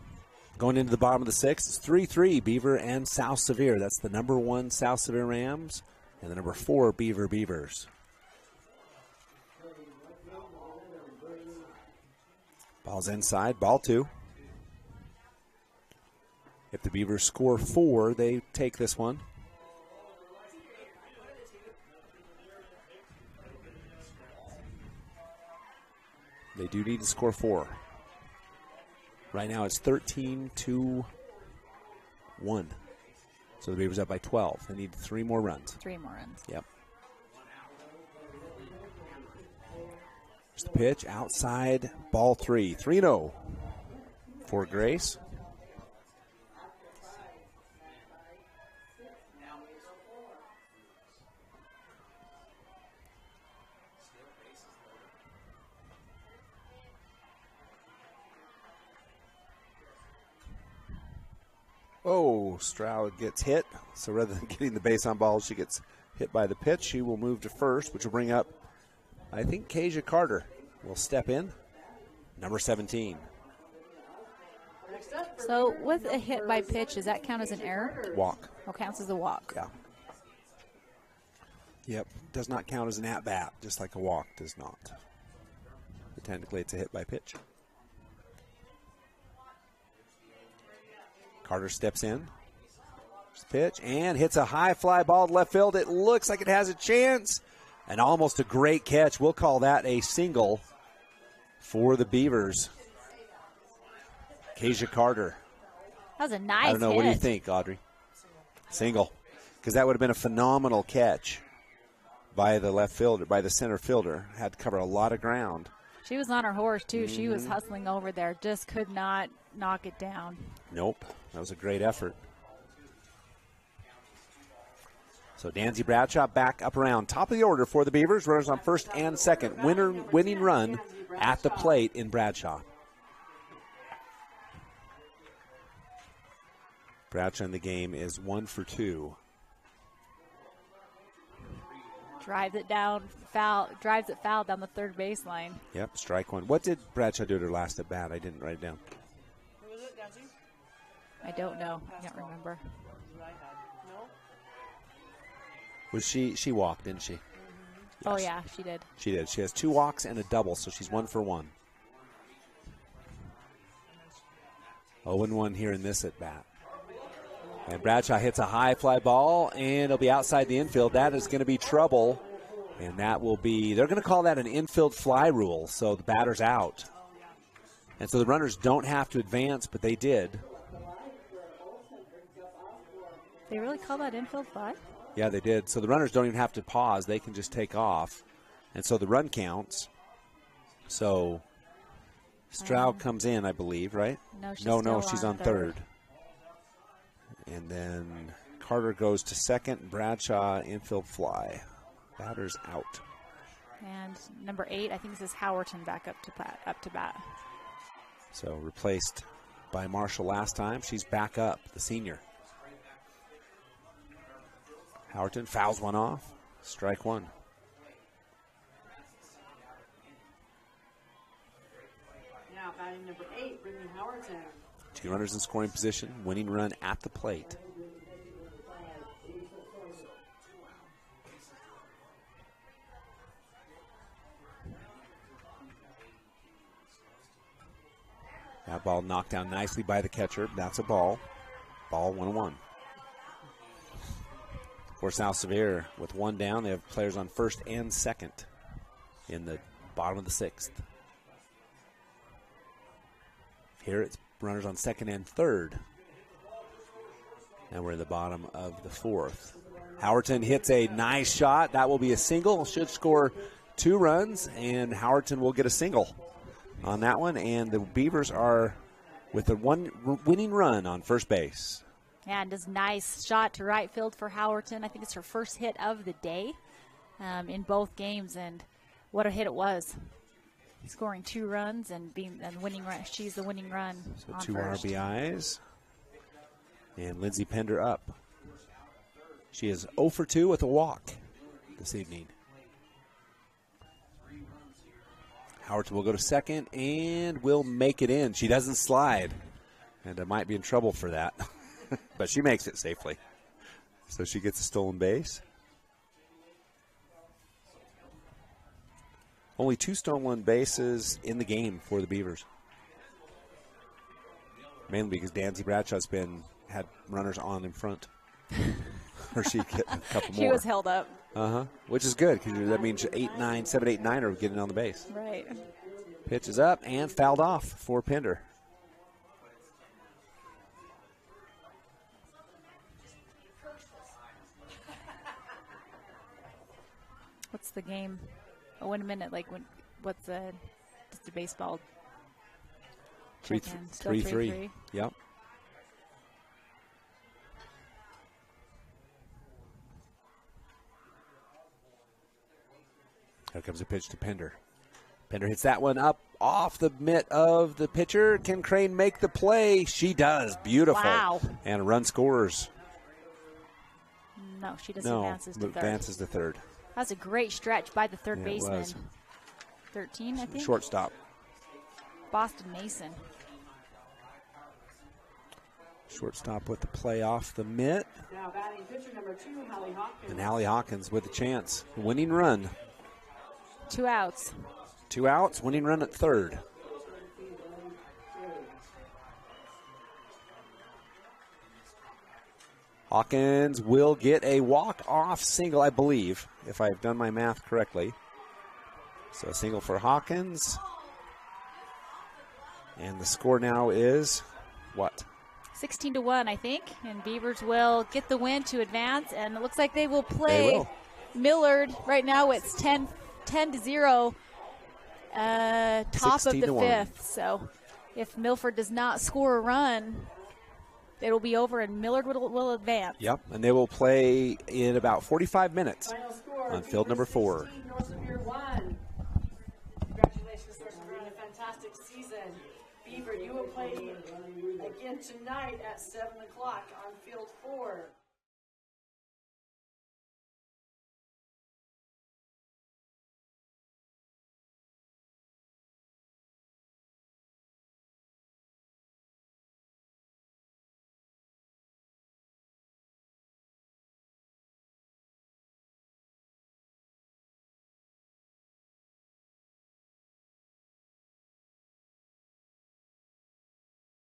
going into the bottom of the sixth, it's 3-3, Beaver and South Sevier. That's the number 1 South Sevier Rams and the number 4 Beaver Beavers. Ball's inside, ball 2. If the Beavers score 4, they take this one. They do need to score 4. Right now it's 13-1. So the Beavers up by 12. They need 3 more runs. 3 more runs. Yep. Here's the pitch outside, ball 3. 3-0 for Grace. Oh, Stroud gets hit. So rather than getting the base on balls, she gets hit by the pitch. She will move to first, which will bring up, I think, Kasia Carter will step in. Number 17. So with a hit by pitch, does that count as an error? Walk. Oh, counts as a walk. Yeah. Yep. Does not count as an at-bat, just like a walk does not. But technically, it's a hit by pitch. Carter steps in. Pitch and hits a high fly ball to left field. It looks like it has a chance. And almost a great catch. We'll call that a single for the Beavers. Kasia Carter. That was a nice I don't know. hit. What do you think, Audrey? Single. Because that would have been a phenomenal catch by the left fielder, by the center fielder. Had to cover a lot of ground. She was on her horse, too. She was hustling over there. Just could not knock it down. Nope. That was a great effort. So Danzy Bradshaw back up around top of the order for the Beavers. Runners on first and second. Winning run at the plate in Bradshaw. Bradshaw in the game is 1 for 2. Drives it down, foul. Drives it foul down the third baseline. Yep, strike 1. What did Bradshaw do to her last at bat? I didn't write it down. I don't know. I can't remember. Was she walked, didn't she? Oh, yeah, she did. She did. She has 2 walks and a double, so she's 1 for 1. 0-1 here in this at bat. And Bradshaw hits a high fly ball, and it'll be outside the infield. That is going to be trouble, and that will be, they're going to call that an infield fly rule, so the batter's out. And so the runners don't have to advance, but they did. They really call that infield fly? Yeah, they did. So the runners don't even have to pause. They can just take off. And so the run counts. So Stroud comes in, I believe, right? No, she's on third. And then Carter goes to second. Bradshaw, infield fly. Batter's out. And number 8, I think this is Howerton back up to bat. So replaced by Marshall last time. She's back up, the senior. Howerton fouls one off. Strike 1. Now batting number 8, Brittany Howerton. 2 runners in scoring position. Winning run at the plate. That ball knocked down nicely by the catcher. That's a ball. Ball 1-1. For South Sevier, with 1 down, they have players on first and second in the bottom of the 6th. Here it's runners on second and third. And we're in the bottom of the 4th. Howerton hits a nice shot. That will be a single. Should score 2 runs, and Howerton will get a single on that one. And the Beavers are with a 1 winning run on first base. And this nice shot to right field for Howerton. I think it's her first hit of the day in both games, and what a hit it was. scoring 2 runs and being the winning run. She's the winning run. So on 2 first. RBIs. And Lindsay Pender up. She is 0 for 2 with a walk this evening. Howard will go to second and will make it in. She doesn't slide, and might be in trouble for that. But she makes it safely. So she gets a stolen base. Only 2 stolen bases in the game for the Beavers. Mainly because Danzy Bradshaw's had runners on in front. Or she'd get a couple more. She was held up. Which is good because that means 7, 8, 9 are getting on the base. Right. Pitch is up and fouled off for Pender. What's the game? Oh, in a minute. What's just a baseball? 3-3. Yep. Here comes a pitch to Pender. Pender hits that one up off the mitt of the pitcher. Can Crane make the play? She does. Beautiful. Wow. And a run scores. No, she doesn't. Advances to third. Advances to third. That's a great stretch by the third baseman. It was. 13, I think. Shortstop. Boston Mason. Shortstop with the play off the mitt. Now batting pitcher number 2, Hallie Hawkins. And Hallie Hawkins with a chance. Winning run. 2 outs. 2 outs. Winning run at third. Hawkins will get a walk-off single, I believe, if I've done my math correctly. So a single for Hawkins. And the score now is what? 16-1, I think. And Beavers will get the win to advance. And it looks like they will play Millard. Right now it's 10-0. Top of the 5th. So if Milford does not score a run, it'll be over and Millard will advance. Yep, and they will play in about 45 minutes on field number 4. Sevier 1. Congratulations, Sevier, on a fantastic season. Beaver, you will play again tonight at 7 o'clock on field 4.